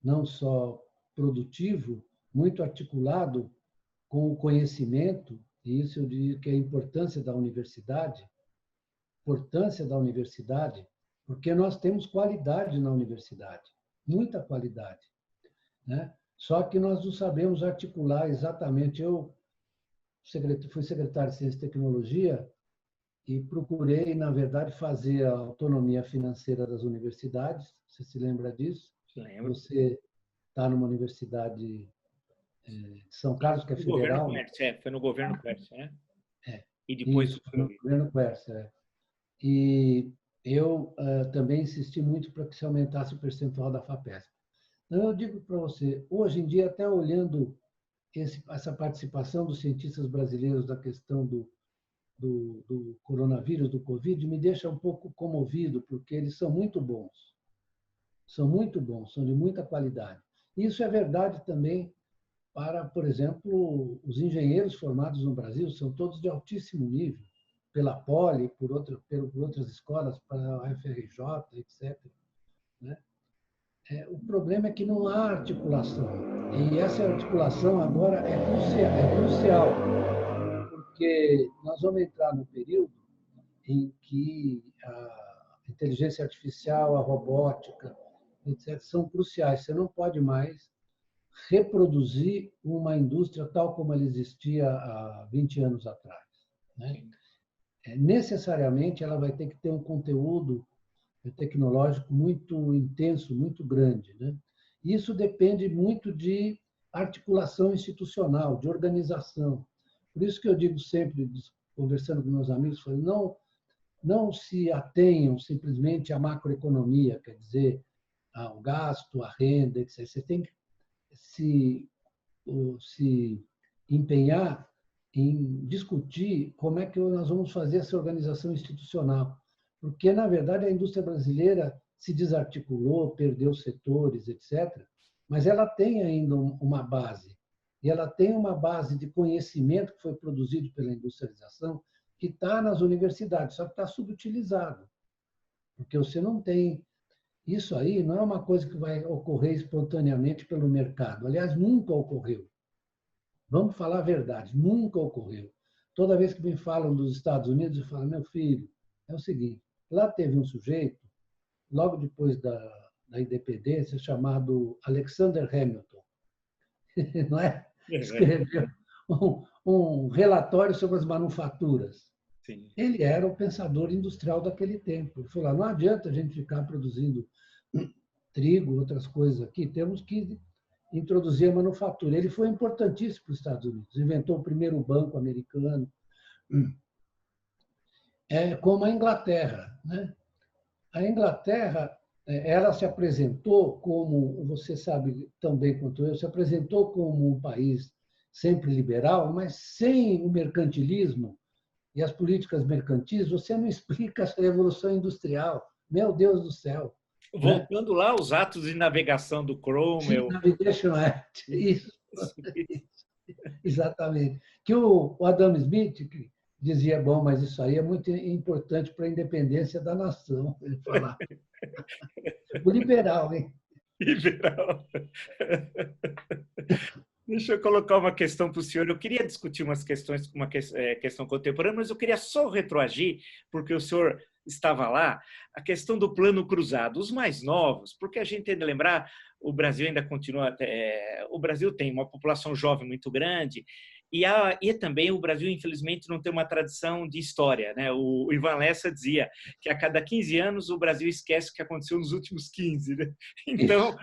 não só produtivo, muito articulado com o conhecimento, e isso eu diria que é a importância da universidade, porque nós temos qualidade na universidade, muita qualidade, né? Só que nós não sabemos articular exatamente. Eu fui secretário de Ciência e Tecnologia e procurei, na verdade, fazer a autonomia financeira das universidades. Você se lembra disso? Lembro. Você está numa universidade de São Carlos, que é No governo federal, né? Quercia, foi no governo Quercia, né? É, E depois isso, do no Fleury. governo Quercia. E eu também insisti muito para que se aumentasse o percentual da FAPESP. Então, eu digo para você, hoje em dia, até olhando essa participação dos cientistas brasileiros da questão do coronavírus, do Covid, me deixa um pouco comovido, porque eles são muito bons. São muito bons, são de muita qualidade. Isso é verdade também para, por exemplo, os engenheiros formados no Brasil, são todos de altíssimo nível, pela Poli, por outras escolas, para a UFRJ, etc. Né? O problema é que não há articulação. E essa articulação agora é crucial, porque nós vamos entrar num período em que a inteligência artificial, a robótica, etc., são cruciais. Você não pode mais reproduzir uma indústria tal como ela existia há 20 anos atrás. Né? Necessariamente, ela vai ter que ter um conteúdo tecnológico muito intenso, muito grande. Né? Isso depende muito de articulação institucional, de organização. Por isso que eu digo sempre, conversando com meus amigos, não se atenham simplesmente à macroeconomia, quer dizer, ao gasto, à renda, etc. Você tem que se empenhar em discutir como é que nós vamos fazer essa organização institucional. Porque, na verdade, a indústria brasileira se desarticulou, perdeu setores, etc., mas ela tem ainda uma base. E ela tem uma base de conhecimento que foi produzido pela industrialização, que está nas universidades, só que está subutilizado. Porque você não tem. Isso aí não é uma coisa que vai ocorrer espontaneamente pelo mercado. Aliás, nunca ocorreu. Vamos falar a verdade, nunca ocorreu. Toda vez que me falam dos Estados Unidos, eu falo, meu filho, é o seguinte, lá teve um sujeito, logo depois da independência, chamado Alexander Hamilton, não é? Escreveu um relatório sobre as manufaturas. Sim. Ele era o pensador industrial daquele tempo. Ele falou, não adianta a gente ficar produzindo trigo, outras coisas aqui, temos que introduzir a manufatura. Ele foi importantíssimo para os Estados Unidos, inventou o primeiro banco americano, como a Inglaterra. Né? A Inglaterra, ela se apresentou como, você sabe tão bem quanto eu, se apresentou como um país sempre liberal, mas sem o mercantilismo e as políticas mercantis, você não explica essa revolução industrial. Meu Deus do céu. Voltando lá aos atos de navegação do Cromwell. Navigation Act, isso. Exatamente. Que o Adam Smith dizia, bom, mas isso aí é muito importante para a independência da nação, ele falava. O liberal, hein? Liberal. Deixa eu colocar uma questão para o senhor. Eu queria discutir uma questão contemporânea, mas eu queria só retroagir, porque o senhor estava lá, a questão do plano cruzado. Os mais novos, porque a gente tem de lembrar, o Brasil ainda continua... o Brasil tem uma população jovem muito grande, e também o Brasil, infelizmente, não tem uma tradição de história. Né? O Ivan Lessa dizia que a cada 15 anos o Brasil esquece o que aconteceu nos últimos 15. Né? Então,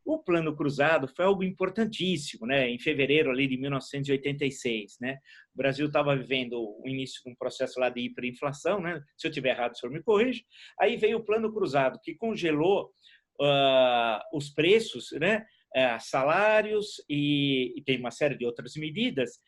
o Plano Cruzado foi algo importantíssimo, né? Em fevereiro ali de 1986. Né? O Brasil estava vivendo o início de um processo lá de hiperinflação. Né? Se eu estiver errado, o senhor me corrige. Aí veio o Plano Cruzado, que congelou os preços, né? Salários e tem uma série de outras medidas,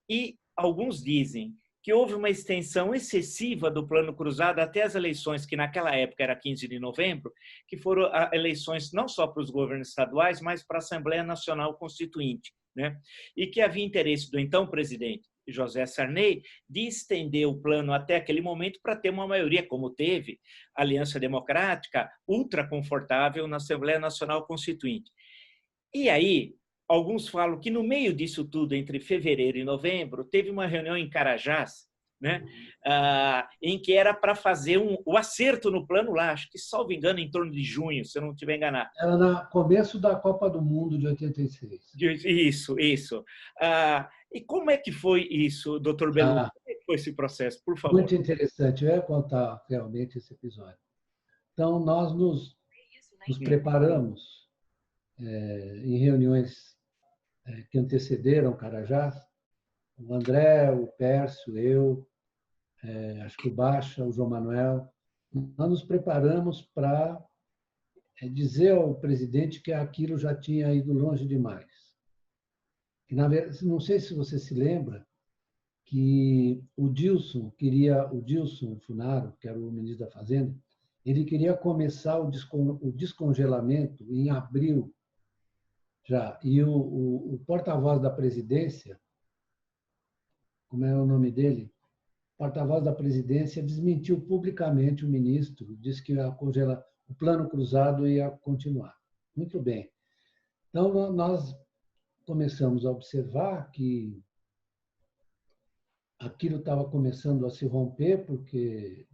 e alguns dizem que houve uma extensão excessiva do Plano Cruzado até as eleições, que naquela época era 15 de novembro, que foram eleições não só para os governos estaduais, mas para a Assembleia Nacional Constituinte, né? E que havia interesse do então presidente José Sarney de estender o plano até aquele momento para ter uma maioria, como teve a Aliança Democrática, ultra confortável na Assembleia Nacional Constituinte. E aí, alguns falam que no meio disso tudo, entre fevereiro e novembro, teve uma reunião em Carajás, né? Em que era para fazer o acerto no plano lá, acho que, salvo engano, em torno de junho, se eu não estiver enganado. Era no começo da Copa do Mundo de 86. Isso. E como é que foi isso, doutor Bellucci? Como é que foi esse processo, por favor? Muito interessante. Eu ia contar realmente esse episódio. Então, nós nos preparamos em reuniões que antecederam Carajás, o André, o Pércio, eu, acho que o Baixa, o João Manuel, nós nos preparamos para dizer ao presidente que aquilo já tinha ido longe demais. E, na verdade, não sei se você se lembra, que o Dilson Funaro, que era o ministro da Fazenda, ele queria começar o descongelamento em abril já. E o porta-voz da presidência, como é o nome dele? O porta-voz da presidência desmentiu publicamente o ministro, disse que o plano cruzado ia continuar. Muito bem. Então, nós começamos a observar que aquilo estava começando a se romper, porque,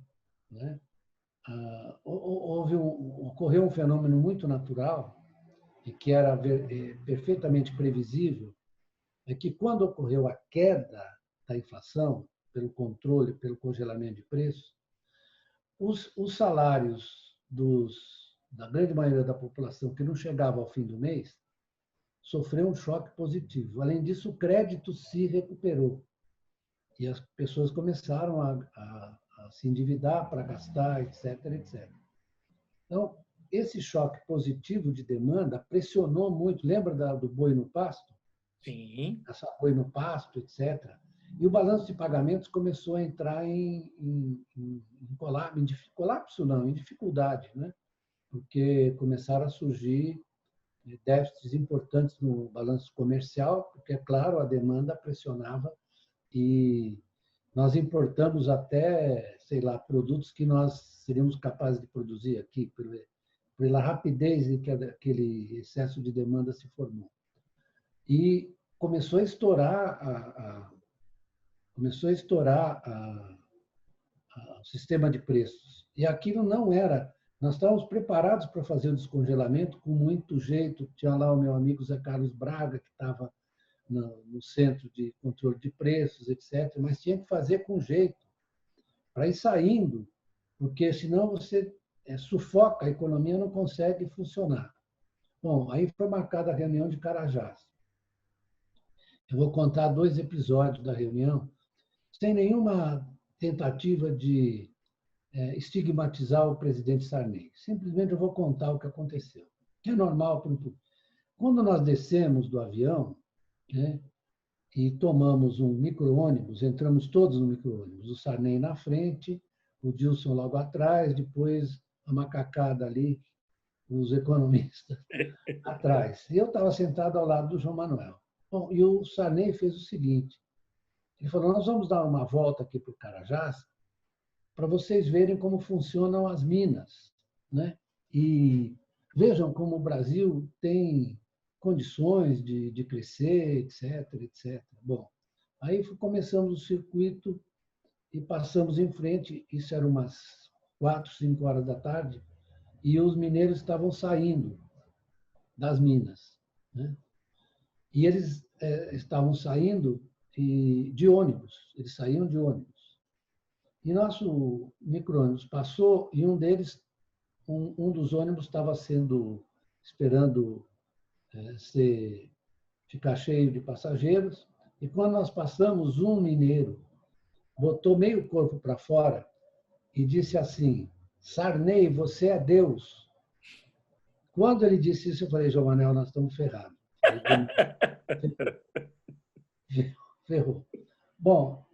né, ocorreu um fenômeno muito natural e que era perfeitamente previsível, é que quando ocorreu a queda da inflação, pelo controle, pelo congelamento de preços, os salários da grande maioria da população que não chegava ao fim do mês sofreu um choque positivo. Além disso, o crédito se recuperou e as pessoas começaram a se endividar para gastar, etc, etc. Então, esse choque positivo de demanda pressionou muito. Lembra do boi no pasto? Sim. Essa boi no pasto, etc. E o balanço de pagamentos começou a entrar em colapso, não, em dificuldade, né? Porque começaram a surgir déficits importantes no balanço comercial, porque, é claro, a demanda pressionava e nós importamos até, sei lá, produtos que nós seríamos capazes de produzir aqui, pela rapidez em que aquele excesso de demanda se formou. E começou a estourar o sistema de preços. E aquilo não era... Nós estávamos preparados para fazer o descongelamento com muito jeito. Tinha lá o meu amigo Zé Carlos Braga, que estava no Centro de Controle de Preços, etc. Mas tinha que fazer com jeito, para ir saindo, porque senão você sufoca, a economia não consegue funcionar. Bom, aí foi marcada a reunião de Carajás. Eu vou contar 2 episódios da reunião, sem nenhuma tentativa de estigmatizar o presidente Sarney. Simplesmente eu vou contar o que aconteceu, que é normal. Quando nós descemos do avião, né, e tomamos um micro-ônibus, entramos todos no micro-ônibus, o Sarney na frente, o Dilson logo atrás, depois a macacada ali, os economistas atrás. E eu estava sentado ao lado do João Manuel. Bom, e o Sarney fez o seguinte, ele falou, nós vamos dar uma volta aqui para o Carajás, para vocês verem como funcionam as minas, né? E vejam como o Brasil tem condições de crescer, etc, etc. Bom, aí começamos o circuito e passamos em frente, isso era umas 4, 5 horas da tarde, e os mineiros estavam saindo das minas, né? E eles estavam saindo de ônibus, eles saíam de ônibus. E nosso micro-ônibus passou e um deles, um dos ônibus estava esperando ficar cheio de passageiros. E quando nós passamos, um mineiro botou meio corpo para fora e disse assim, Sarney, você é Deus. Quando ele disse isso, eu falei, João Manuel, nós estamos ferrados. Ferrou. Bom,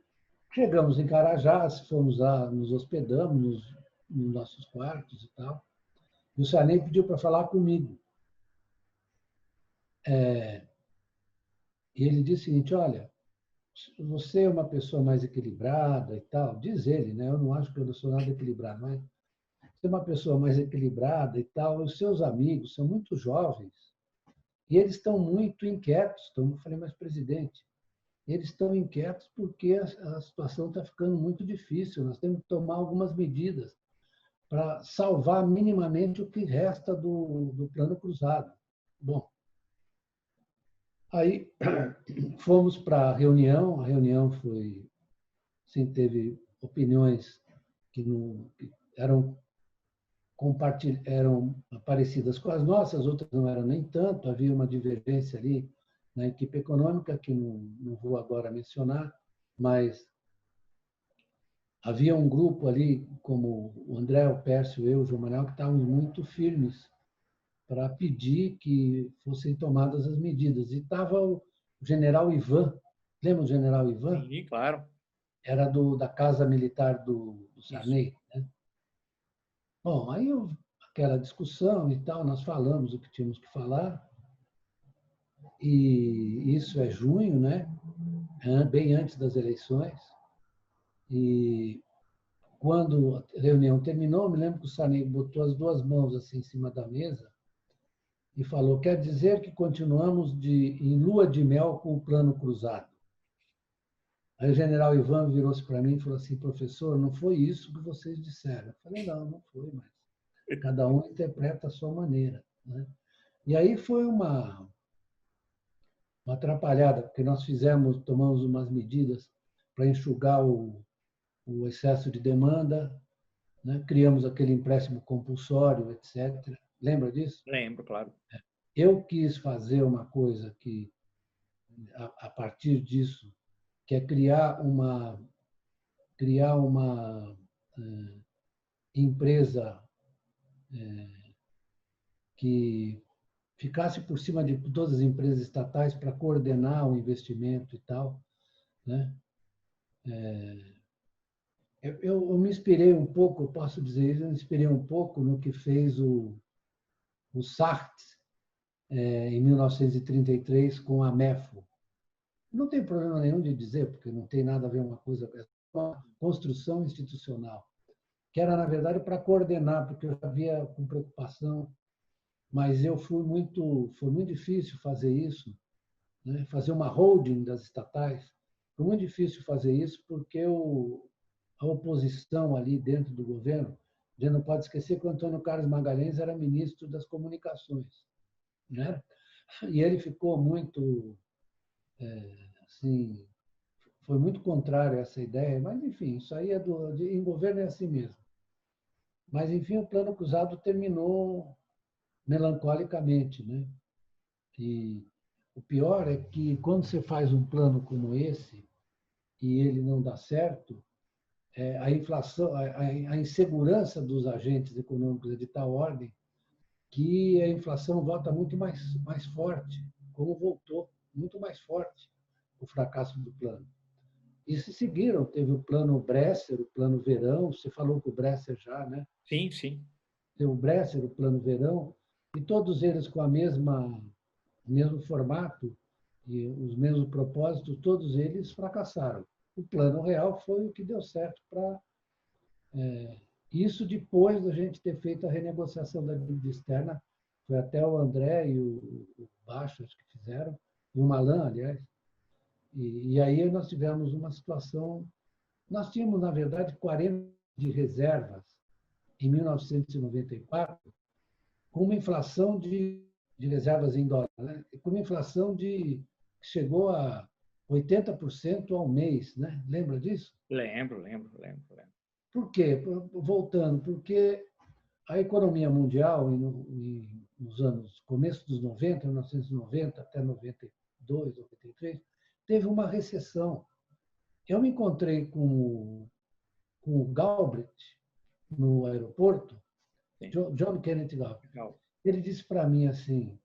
chegamos em Carajás, fomos lá, nos hospedamos nos nossos quartos e tal. E o Sarney pediu para falar comigo. E ele disse o seguinte, olha, você é uma pessoa mais equilibrada e tal. Diz ele, né? Eu não acho que eu não sou nada equilibrado, mas você é uma pessoa mais equilibrada e tal. Os seus amigos são muito jovens e eles estão muito inquietos. Então, eu falei, mas presidente, eles estão inquietos porque a situação está ficando muito difícil. Nós temos que tomar algumas medidas para salvar minimamente o que resta do plano cruzado. Bom, aí fomos para a reunião foi, sim, teve opiniões que eram parecidas com as nossas, outras não eram nem tanto, havia uma divergência ali na equipe econômica, que não vou agora mencionar, mas havia um grupo ali, como o André, o Pércio, eu, o João Manuel, que estavam muito firmes para pedir que fossem tomadas as medidas. E estava o general Ivan, Lembra o general Ivan? Sim, claro. Era da Casa Militar do Isso. Sarney, né? Bom, aí aquela discussão e tal, nós falamos o que tínhamos que falar, e isso é junho, né? Bem antes das eleições. E quando a reunião terminou, me lembro que o Sarney botou as duas mãos assim em cima da mesa e falou: quer dizer que continuamos em lua de mel com o plano cruzado. Aí o general Ivan virou-se para mim e falou assim: professor, não foi isso que vocês disseram. Eu falei: não, não foi, mas cada um interpreta a sua maneira, né? E aí foi uma atrapalhada, porque nós tomamos umas medidas para enxugar o excesso de demanda, né? Criamos aquele empréstimo compulsório, etc. Lembra disso? Lembro, claro. Eu quis fazer uma coisa que, a partir disso, que é criar uma empresa que ficasse por cima de todas as empresas estatais para coordenar o investimento e tal, né? Eu me inspirei um pouco, eu posso dizer isso, eu me inspirei um pouco no que fez o Sartre em 1933 com a MEFO. Não tem problema nenhum de dizer, porque não tem nada a ver uma coisa com uma construção institucional, que era, na verdade, para coordenar, porque eu havia com preocupação, mas foi muito difícil fazer isso, né? Fazer uma holding das estatais. Foi muito difícil fazer isso, porque a oposição ali dentro do governo, a gente não pode esquecer que o Antônio Carlos Magalhães era ministro das Comunicações, né? E ele ficou muito, assim, foi muito contrário a essa ideia, mas enfim, isso aí em governo é assim mesmo. Mas enfim, o plano cruzado terminou melancolicamente, né? E o pior é que quando você faz um plano como esse e ele não dá certo, a inflação, a insegurança dos agentes econômicos é de tal ordem que a inflação volta muito mais forte, como voltou muito mais forte o fracasso do plano. E se seguiram, teve o plano Bresser, o plano Verão, você falou com o Bresser já, né? Sim, sim. Teve o Bresser, o plano Verão, e todos eles com o mesmo formato e os mesmos propósitos, todos eles fracassaram. O plano real foi o que deu certo para isso depois da gente ter feito a renegociação da dívida externa. Foi até o André e o Baixo, acho que fizeram, e o Malan, aliás. E aí nós tivemos uma situação. Nós tínhamos, na verdade, 40 de reservas em 1994, com uma inflação de reservas em dólar, né? Com uma inflação que chegou a 80% ao mês, né? Lembra disso? Lembro. Por quê? Voltando, porque a economia mundial, nos anos, começo dos 90, 1990 até 92, 93, teve uma recessão. Eu me encontrei com o Galbraith no aeroporto, Sim. John Kenneth Galbraith. Legal. Ele disse para mim assim: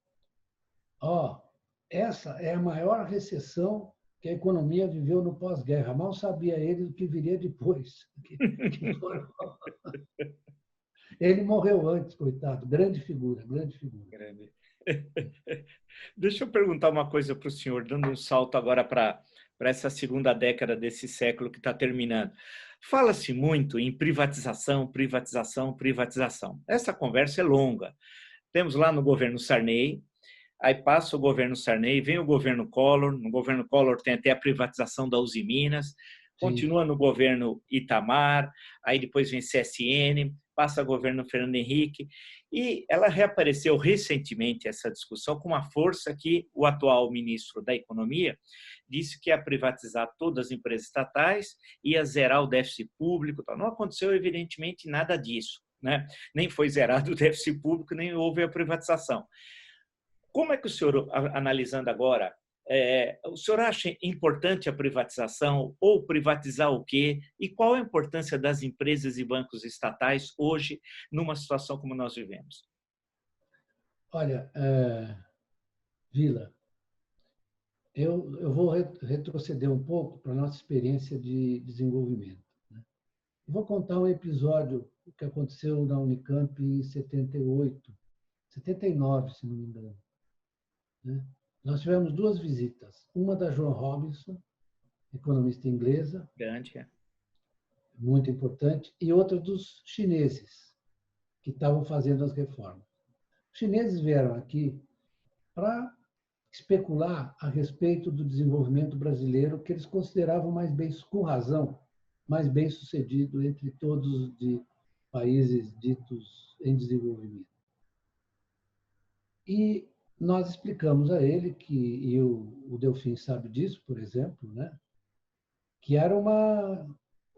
ó, essa é a maior recessão que a economia viveu no pós-guerra. Mal sabia ele do que viria depois. Ele morreu antes, coitado. Grande figura, grande figura. Grande. Deixa eu perguntar uma coisa para o senhor, dando um salto agora para essa segunda década desse século que está terminando. Fala-se muito em privatização, privatização, privatização. Essa conversa é longa. Temos lá no governo Sarney, aí passa o governo Sarney, vem o governo Collor, no governo Collor tem até a privatização da Uzi Minas, Sim. continua no governo Itamar, aí depois vem CSN, passa o governo Fernando Henrique, e ela reapareceu recentemente, essa discussão, com uma força que o atual ministro da Economia disse que ia privatizar todas as empresas estatais, ia zerar o déficit público. Não aconteceu, evidentemente, nada disso, né? Nem foi zerado o déficit público, nem houve a privatização. Como é que o senhor, analisando agora, o senhor acha importante a privatização ou privatizar o quê? E qual a importância das empresas e bancos estatais hoje numa situação como nós vivemos? Olha, Vila, eu vou retroceder um pouco para a nossa experiência de desenvolvimento, né? Eu vou contar um episódio que aconteceu na Unicamp em 78, 79, se não me engano, né? Nós tivemos duas visitas, uma da Joan Robinson, economista inglesa, Grande, é. muito importante, e outra dos chineses, que estavam fazendo as reformas. Os chineses vieram aqui para especular a respeito do desenvolvimento brasileiro, que eles consideravam mais bem, com razão, mais bem sucedido entre todos os países ditos em desenvolvimento. E nós explicamos a ele que, e o Delfim sabe disso, por exemplo, né, que era uma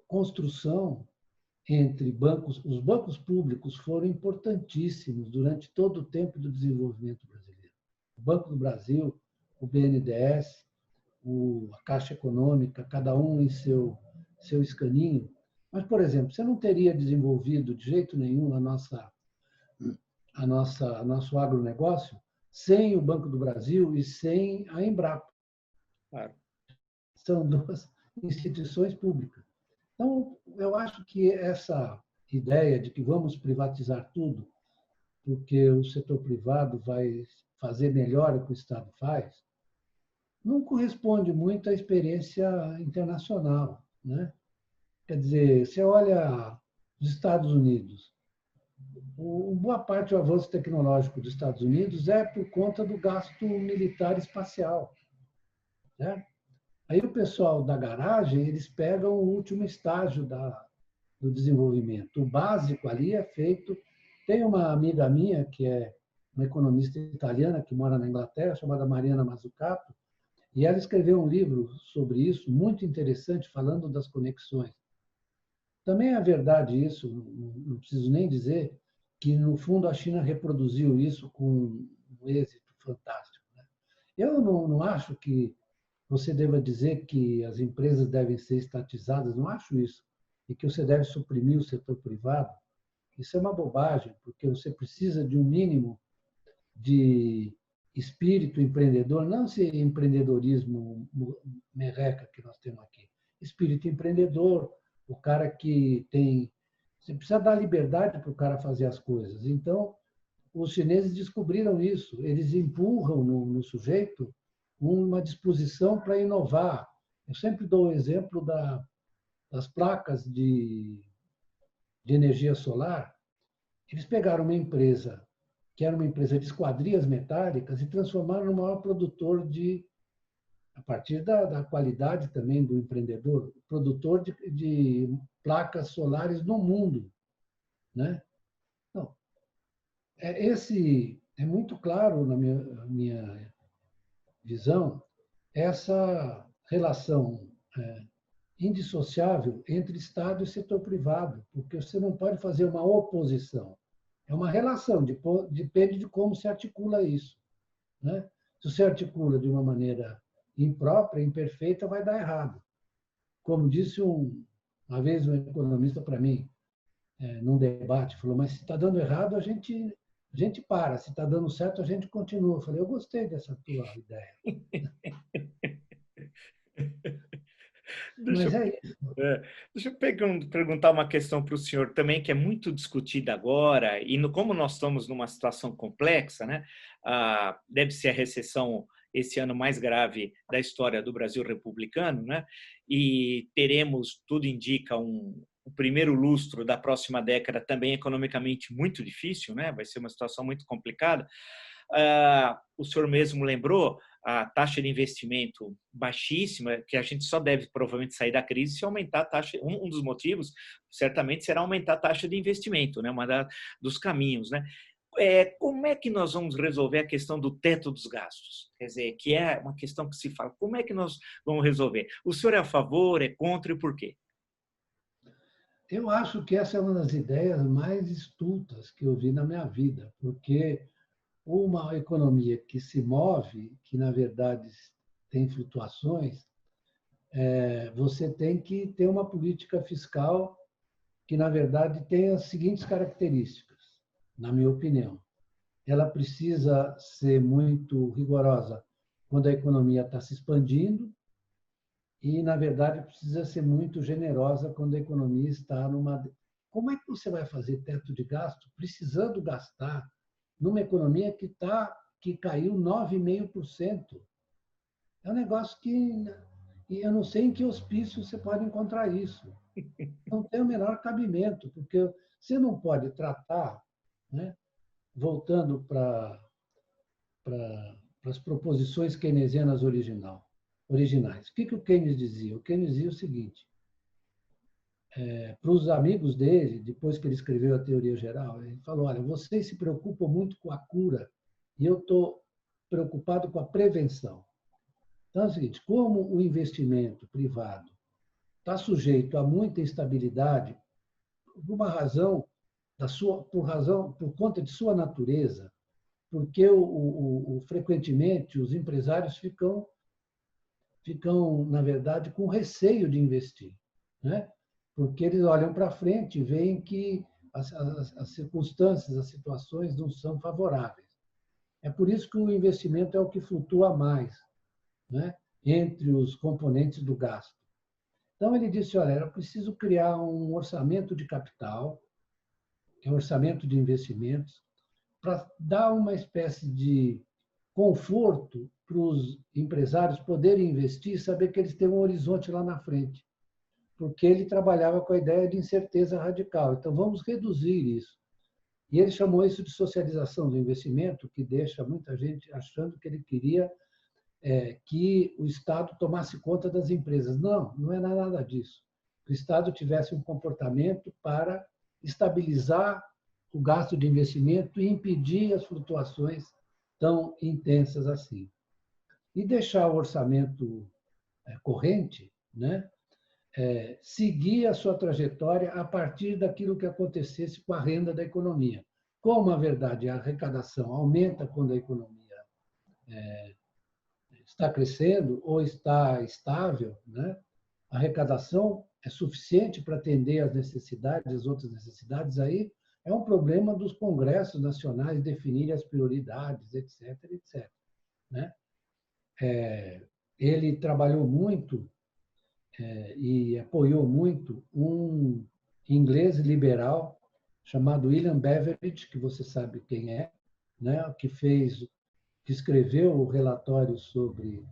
construção entre bancos, os bancos públicos foram importantíssimos durante todo o tempo do desenvolvimento brasileiro. O Banco do Brasil, o BNDES, a Caixa Econômica, cada um em seu escaninho. Mas, por exemplo, você não teria desenvolvido de jeito nenhum nosso agronegócio sem o Banco do Brasil e sem a Embrapa. Claro. São duas instituições públicas. Então, eu acho que essa ideia de que vamos privatizar tudo, porque o setor privado vai fazer melhor o que o Estado faz, não corresponde muito à experiência internacional, né? Quer dizer, você olha os Estados Unidos, boa parte do avanço tecnológico dos Estados Unidos é por conta do gasto militar espacial, né? Aí o pessoal da garagem, eles pegam o último estágio do desenvolvimento. O básico ali é feito. Tem uma amiga minha, que é uma economista italiana, que mora na Inglaterra, chamada Mariana Mazzucato, e ela escreveu um livro sobre isso, muito interessante, falando das conexões. Também é verdade isso, não preciso nem dizer, que no fundo a China reproduziu isso com um êxito fantástico, né? Eu não acho que você deva dizer que as empresas devem ser estatizadas, não acho isso, e que você deve suprimir o setor privado. Isso é uma bobagem, porque você precisa de um mínimo de espírito empreendedor, não esse empreendedorismo merreca que nós temos aqui. Espírito empreendedor, o cara que tem. Você precisa dar liberdade para o cara fazer as coisas. Então, os chineses descobriram isso. Eles empurram no sujeito uma disposição para inovar. Eu sempre dou o exemplo das placas de energia solar. Eles pegaram uma empresa que era uma empresa de esquadrias metálicas e transformaram no maior produtor a partir da qualidade também do empreendedor, produtor de placas solares no mundo, né? Então, é muito claro na minha visão essa relação indissociável entre Estado e setor privado, porque você não pode fazer uma oposição. É uma relação, depende de como se articula isso, né? Se você articula de uma maneira imprópria, imperfeita, vai dar errado. Como disse uma vez um economista para mim, num debate, falou, mas se está dando errado, a gente para, se está dando certo, a gente continua. Eu falei, eu gostei dessa tua ideia. Deixa Mas eu, é isso. deixa eu perguntar uma questão para o senhor também, que é muito discutida agora, e como nós estamos numa situação complexa, né? Deve ser a recessão esse ano mais grave da história do Brasil republicano, né? E teremos, tudo indica, o primeiro lustro da próxima década também economicamente muito difícil, né? Vai ser uma situação muito complicada. O senhor mesmo lembrou a taxa de investimento baixíssima, que a gente só deve provavelmente sair da crise se aumentar a taxa. Um dos motivos, certamente, será aumentar a taxa de investimento, né? Dos caminhos, né? Como é que nós vamos resolver a questão do teto dos gastos? Quer dizer, que é uma questão que se fala, como é que nós vamos resolver? O senhor é a favor, é contra e por quê? Eu acho que essa é uma das ideias mais estultas que eu vi na minha vida, porque uma economia que se move, que na verdade tem flutuações, você tem que ter uma política fiscal que na verdade tem as seguintes características, na minha opinião. Ela precisa ser muito rigorosa quando a economia está se expandindo e, na verdade, precisa ser muito generosa quando a economia está numa... Como é que você vai fazer teto de gasto precisando gastar numa economia que caiu 9,5%? É um negócio que e eu não sei em que hospício você pode encontrar isso. Não tem o menor cabimento, porque você não pode tratar, né, voltando para as proposições keynesianas originais. O que o Keynes dizia? O Keynes dizia o seguinte, para os amigos dele, depois que ele escreveu a teoria geral, ele falou, olha, vocês se preocupam muito com a cura e eu estou preocupado com a prevenção. Então é o seguinte, como o investimento privado está sujeito a muita instabilidade por uma razão por conta de sua natureza, porque frequentemente os empresários ficam, na verdade, com receio de investir, né? Porque eles olham para frente e veem que as circunstâncias, as situações não são favoráveis. É por isso que o investimento é o que flutua mais, né, entre os componentes do gasto. Então, ele disse, olha, era preciso criar um orçamento de capital, que é um orçamento de investimentos, para dar uma espécie de conforto para os empresários poderem investir e saber que eles têm um horizonte lá na frente. Porque ele trabalhava com a ideia de incerteza radical. Então, vamos reduzir isso. E ele chamou isso de socialização do investimento, que deixa muita gente achando que ele queria que o Estado tomasse conta das empresas. Não, não é nada disso. Que o Estado tivesse um comportamento para estabilizar o gasto de investimento e impedir as flutuações tão intensas assim. E deixar o orçamento corrente, né, seguir a sua trajetória a partir daquilo que acontecesse com a renda da economia. Como, na verdade, a arrecadação aumenta quando a economia está crescendo ou está estável, né? A arrecadação é suficiente para atender às necessidades, as outras necessidades, aí é um problema dos congressos nacionais definirem as prioridades, etc., etc., né? Ele trabalhou muito e apoiou muito um inglês liberal chamado William Beveridge, que você sabe quem é, né? Que escreveu o relatório sobre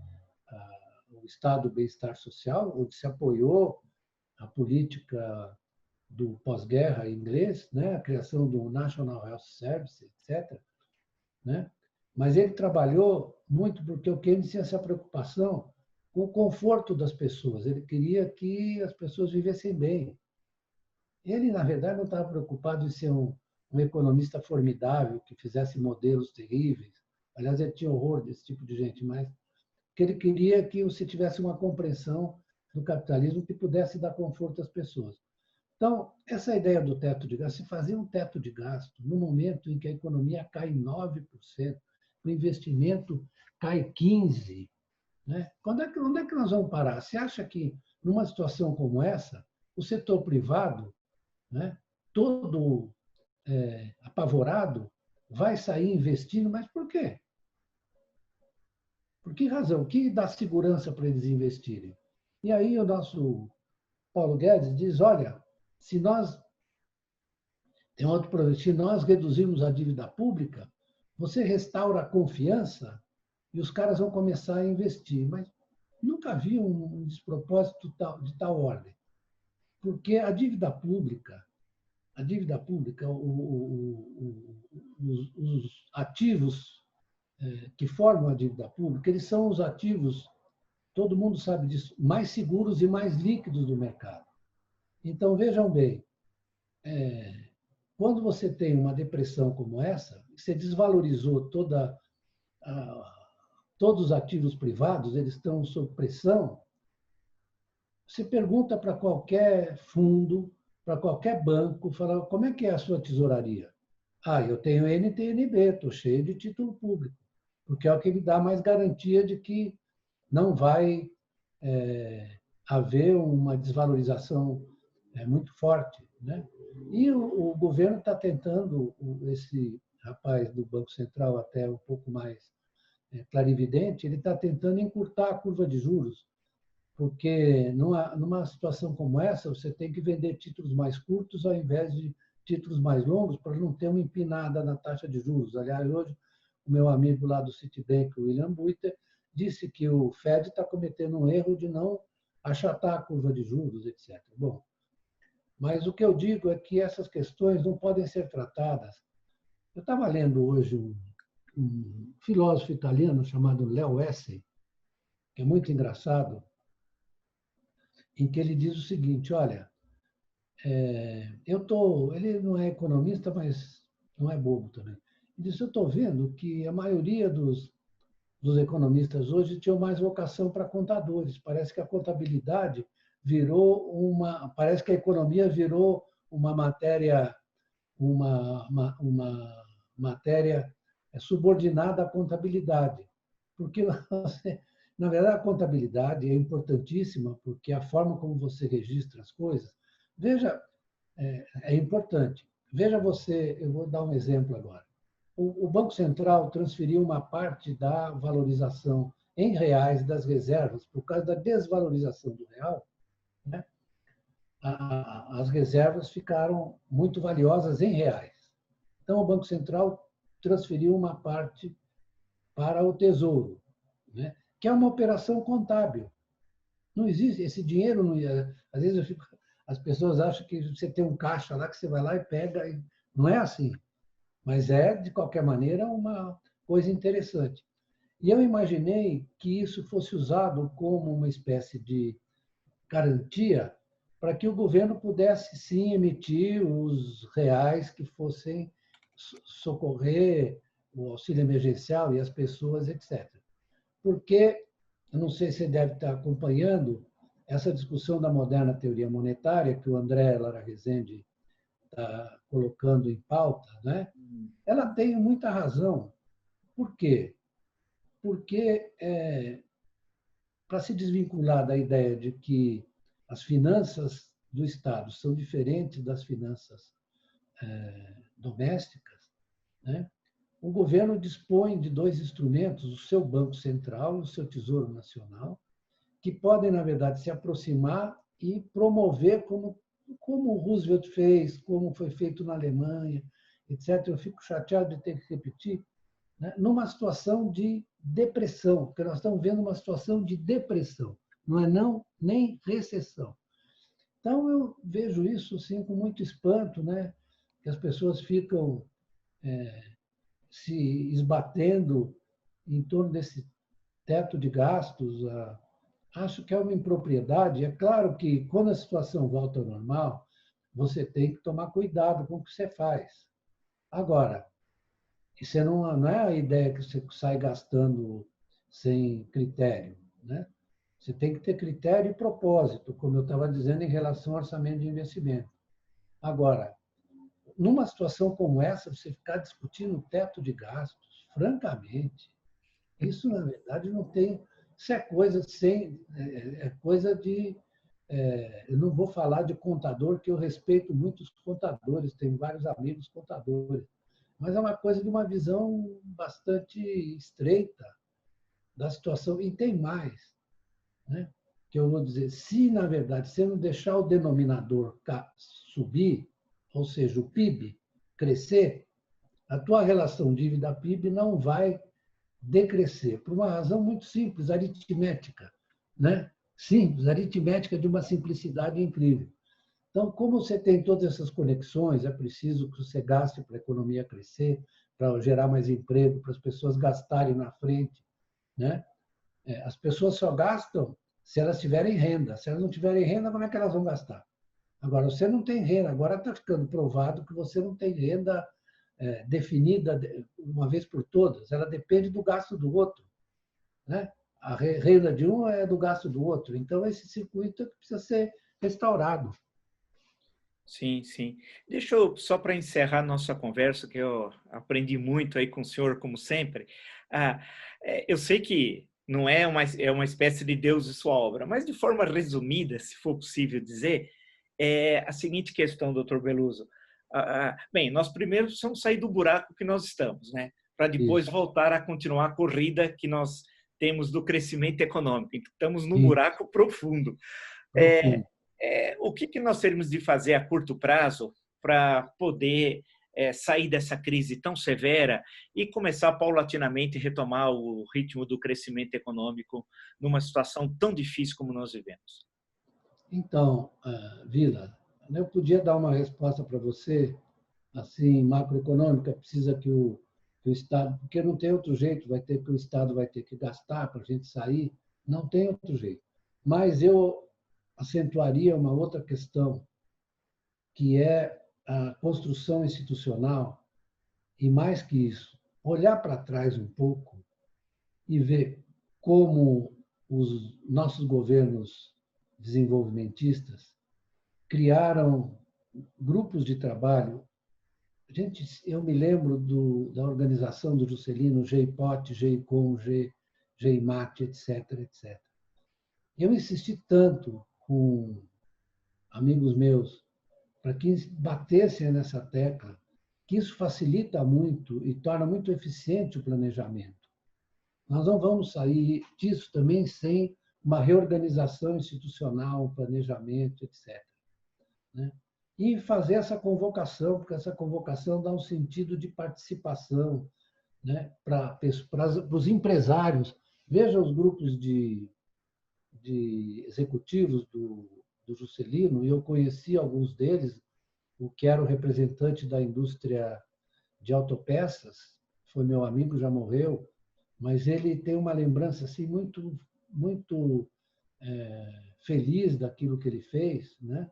o Estado do Bem-Estar Social, onde se apoiou a política do pós-guerra inglês, né? A criação do National Health Service, etc., né? Mas ele trabalhou muito porque o Keynes tinha essa preocupação com o conforto das pessoas. Ele queria que as pessoas vivessem bem. Ele, na verdade, não estava preocupado em ser um economista formidável que fizesse modelos terríveis. Aliás, ele tinha horror desse tipo de gente, mas que ele queria que você tivesse uma compreensão do capitalismo que pudesse dar conforto às pessoas. Então, essa ideia do teto de gasto, se fazer um teto de gasto no momento em que a economia cai 9%, o investimento cai 15%, né? Onde é que nós vamos parar? Você acha que, numa situação como essa, o setor privado, né, todo apavorado, vai sair investindo? Mas por quê? Por que razão? O que dá segurança para eles investirem? E aí o nosso Paulo Guedes diz, olha, se nós tem outro problema, se nós reduzirmos a dívida pública, você restaura a confiança e os caras vão começar a investir. Mas nunca vi um despropósito de tal ordem. Porque a dívida pública, os ativos que formam a dívida pública, eles são os ativos, todo mundo sabe disso, mais seguros e mais líquidos do mercado. Então, vejam bem, quando você tem uma depressão como essa, você desvalorizou todos os ativos privados, eles estão sob pressão. Você pergunta para qualquer fundo, para qualquer banco, fala, como é que é a sua tesouraria? Ah, eu tenho NTNB, estou cheio de título público, porque é o que me dá mais garantia de que não vai haver uma desvalorização muito forte, né? E o governo está tentando, esse rapaz do Banco Central até um pouco mais clarividente, ele está tentando encurtar a curva de juros, porque numa situação como essa, você tem que vender títulos mais curtos ao invés de títulos mais longos para não ter uma empinada na taxa de juros. Aliás, hoje, o meu amigo lá do Citibank, o William Buiter, disse que o Fed está cometendo um erro de não achatar a curva de juros, etc. Bom, mas o que eu digo é que essas questões não podem ser tratadas. Eu estava lendo hoje um filósofo italiano chamado Leo Essey, que é muito engraçado, em que ele diz o seguinte: olha, ele não é economista, mas não é bobo também. Ele disse: eu estou vendo que a maioria dos economistas hoje tinham mais vocação para contadores. Parece que a contabilidade parece que a economia virou uma matéria subordinada à contabilidade. Porque, na verdade, a contabilidade é importantíssima, porque a forma como você registra as coisas, veja, é importante. Veja você, eu vou dar um exemplo agora. O Banco Central transferiu uma parte da valorização em reais das reservas, por causa da desvalorização do real, né? As reservas ficaram muito valiosas em reais. Então, o Banco Central transferiu uma parte para o Tesouro, né? Que é uma operação contábil. Não existe esse dinheiro. Às vezes as pessoas acham que você tem um caixa lá que você vai lá e pega. Não é assim. Mas é, de qualquer maneira, uma coisa interessante. E eu imaginei que isso fosse usado como uma espécie de garantia para que o governo pudesse, sim, emitir os reais que fossem socorrer o auxílio emergencial e as pessoas, etc. Porque, eu não sei se você deve estar acompanhando essa discussão da moderna teoria monetária, que o André Lara Rezende está colocando em pauta, né? Ela tem muita razão. Por quê? Porque, para se desvincular da ideia de que as finanças do Estado são diferentes das finanças domésticas, né? O governo dispõe de dois instrumentos, o seu Banco Central e o seu Tesouro Nacional, que podem, na verdade, se aproximar e promover, como o Roosevelt fez, como foi feito na Alemanha, etc. Eu fico chateado de ter que repetir, né? Numa situação de depressão, porque nós estamos vendo uma situação de depressão, não é nem recessão. Então, eu vejo isso assim, com muito espanto, né? Que as pessoas ficam se esbatendo em torno desse teto de gastos. Acho que é uma impropriedade. É claro que, quando a situação volta ao normal, você tem que tomar cuidado com o que você faz. Agora, isso não é a ideia que você sai gastando sem critério, né? Você tem que ter critério e propósito, como eu estava dizendo, em relação ao orçamento de investimento. Agora, numa situação como essa, você ficar discutindo o teto de gastos, francamente, isso, na verdade, não tem. Isso é coisa coisa de. Eu não vou falar de contador, que eu respeito muito os contadores, tenho vários amigos contadores, mas é uma coisa de uma visão bastante estreita da situação. E tem mais, né? Que eu vou dizer: se, na verdade, você não deixar o denominador subir, ou seja, o PIB crescer, a tua relação dívida-PIB não vai decrescer, por uma razão muito simples, aritmética, né? Simples, aritmética de uma simplicidade incrível. Então, como você tem todas essas conexões, é preciso que você gaste para a economia crescer, para gerar mais emprego, para as pessoas gastarem na frente, né? As pessoas só gastam se elas tiverem renda. Se elas não tiverem renda, como é que elas vão gastar? Agora, você não tem renda. Agora está ficando provado que você não tem renda definida uma vez por todas. Ela depende do gasto do outro, né? A renda de um é do gasto do outro. Então, esse circuito precisa ser restaurado. Sim, sim. Deixa eu, só para encerrar nossa conversa, que eu aprendi muito aí com o senhor, como sempre. Eu sei que não é uma espécie de Deus e sua obra, mas de forma resumida, se for possível dizer, é a seguinte questão, doutor Beluso. Bem, nós primeiro precisamos sair do buraco que nós estamos, né? para depois Isso, voltar a continuar a corrida que nós temos do crescimento econômico. Estamos num isso, buraco profundo. profundo. O que nós temos de fazer a curto prazo para poder sair dessa crise tão severa e começar paulatinamente a retomar o ritmo do crescimento econômico numa situação tão difícil como nós vivemos? Então, Vila, eu podia dar uma resposta para você, assim, macroeconômica, precisa que o Estado, porque não tem outro jeito, o Estado vai ter que gastar para a gente sair, não tem outro jeito. Mas eu acentuaria uma outra questão, que é a construção institucional, e mais que isso, olhar para trás um pouco e ver como os nossos governos desenvolvimentistas criaram grupos de trabalho. Gente, eu me lembro da organização do Juscelino, GEIPOT, GEICOM, GEIMAT, etc, etc. Eu insisti tanto com amigos meus para que batessem nessa tecla, que isso facilita muito e torna muito eficiente o planejamento. Nós não vamos sair disso também sem uma reorganização institucional, um planejamento, etc. Né? E fazer essa convocação, porque essa convocação dá um sentido de participação, né? Para os empresários. Veja os grupos de executivos do Juscelino, e eu conheci alguns deles, o que era o representante da indústria de autopeças, foi meu amigo, já morreu, mas ele tem uma lembrança assim muito feliz daquilo que ele fez, né?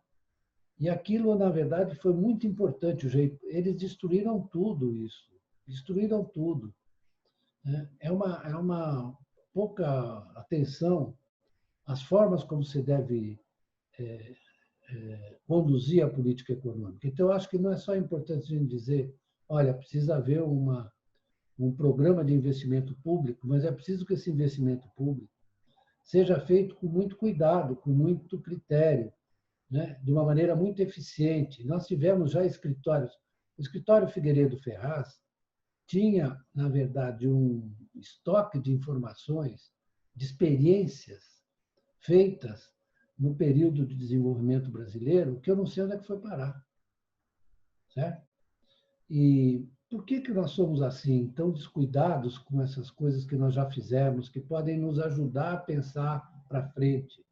E aquilo, na verdade, foi muito importante. Eles destruíram tudo isso, destruíram tudo. Né? É uma pouca atenção às formas como se deve conduzir a política econômica. Então, eu acho que não é só importante a gente dizer, olha, precisa haver um programa de investimento público, mas é preciso que esse investimento público seja feito com muito cuidado, com muito critério, né? De uma maneira muito eficiente. Nós tivemos já escritórios. O escritório Figueiredo Ferraz tinha, na verdade, um estoque de informações, de experiências feitas no período de desenvolvimento brasileiro, que eu não sei onde é que foi parar. Certo? E por que nós somos assim, tão descuidados com essas coisas que nós já fizemos, que podem nos ajudar a pensar para frente?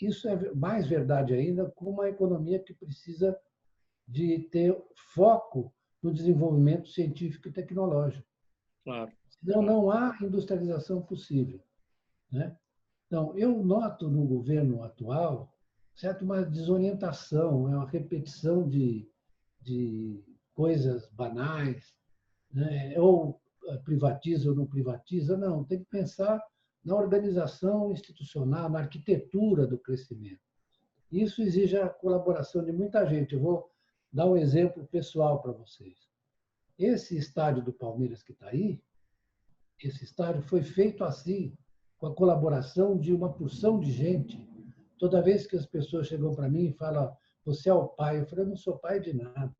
Isso é mais verdade ainda com uma economia que precisa de ter foco no desenvolvimento científico e tecnológico. Claro. Senão não há industrialização possível. Né? Então, eu noto no governo atual certo, uma desorientação, é uma repetição de coisas banais, né? Ou privatiza ou não privatiza. Não, tem que pensar na organização institucional, na arquitetura do crescimento. Isso exige a colaboração de muita gente. Eu vou dar um exemplo pessoal para vocês. Esse estádio do Palmeiras que está aí, esse estádio foi feito assim, com a colaboração de uma porção de gente. Toda vez que as pessoas chegam para mim e falam, você é o pai, eu falo, eu não sou pai de nada.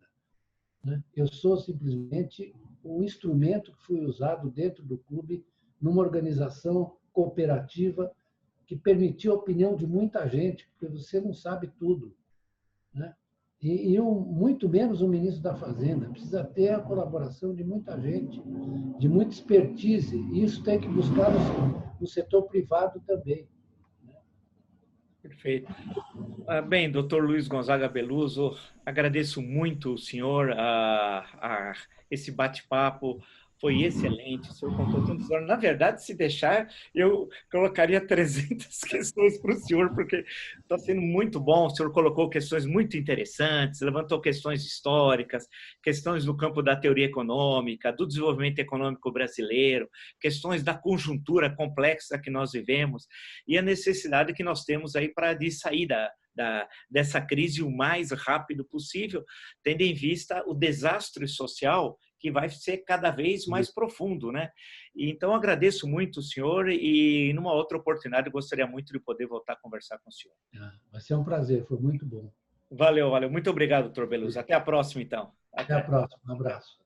Né? Eu sou simplesmente um instrumento que foi usado dentro do clube, numa organização cooperativa que permitiu a opinião de muita gente, porque você não sabe tudo. Né? Muito menos o ministro da Fazenda. Precisa ter a colaboração de muita gente, de muita expertise, e isso tem que buscar no setor privado também. Perfeito. Bem, doutor Luiz Gonzaga Beluso, agradeço muito o senhor, esse bate-papo foi excelente, o senhor contou tantas horas. Na verdade, se deixar, eu colocaria 300 questões para o senhor, porque está sendo muito bom. O senhor colocou questões muito interessantes, levantou questões históricas, questões do campo da teoria econômica, do desenvolvimento econômico brasileiro, questões da conjuntura complexa que nós vivemos e a necessidade que nós temos aí para sair dessa crise o mais rápido possível, tendo em vista o desastre social que vai ser cada vez mais profundo, né? Então, agradeço muito o senhor e, numa outra oportunidade, gostaria muito de poder voltar a conversar com o senhor. Vai ser um prazer, foi muito bom. Valeu, valeu. Muito obrigado, doutor Beluso. Até a próxima, então. Até a próxima. Um abraço.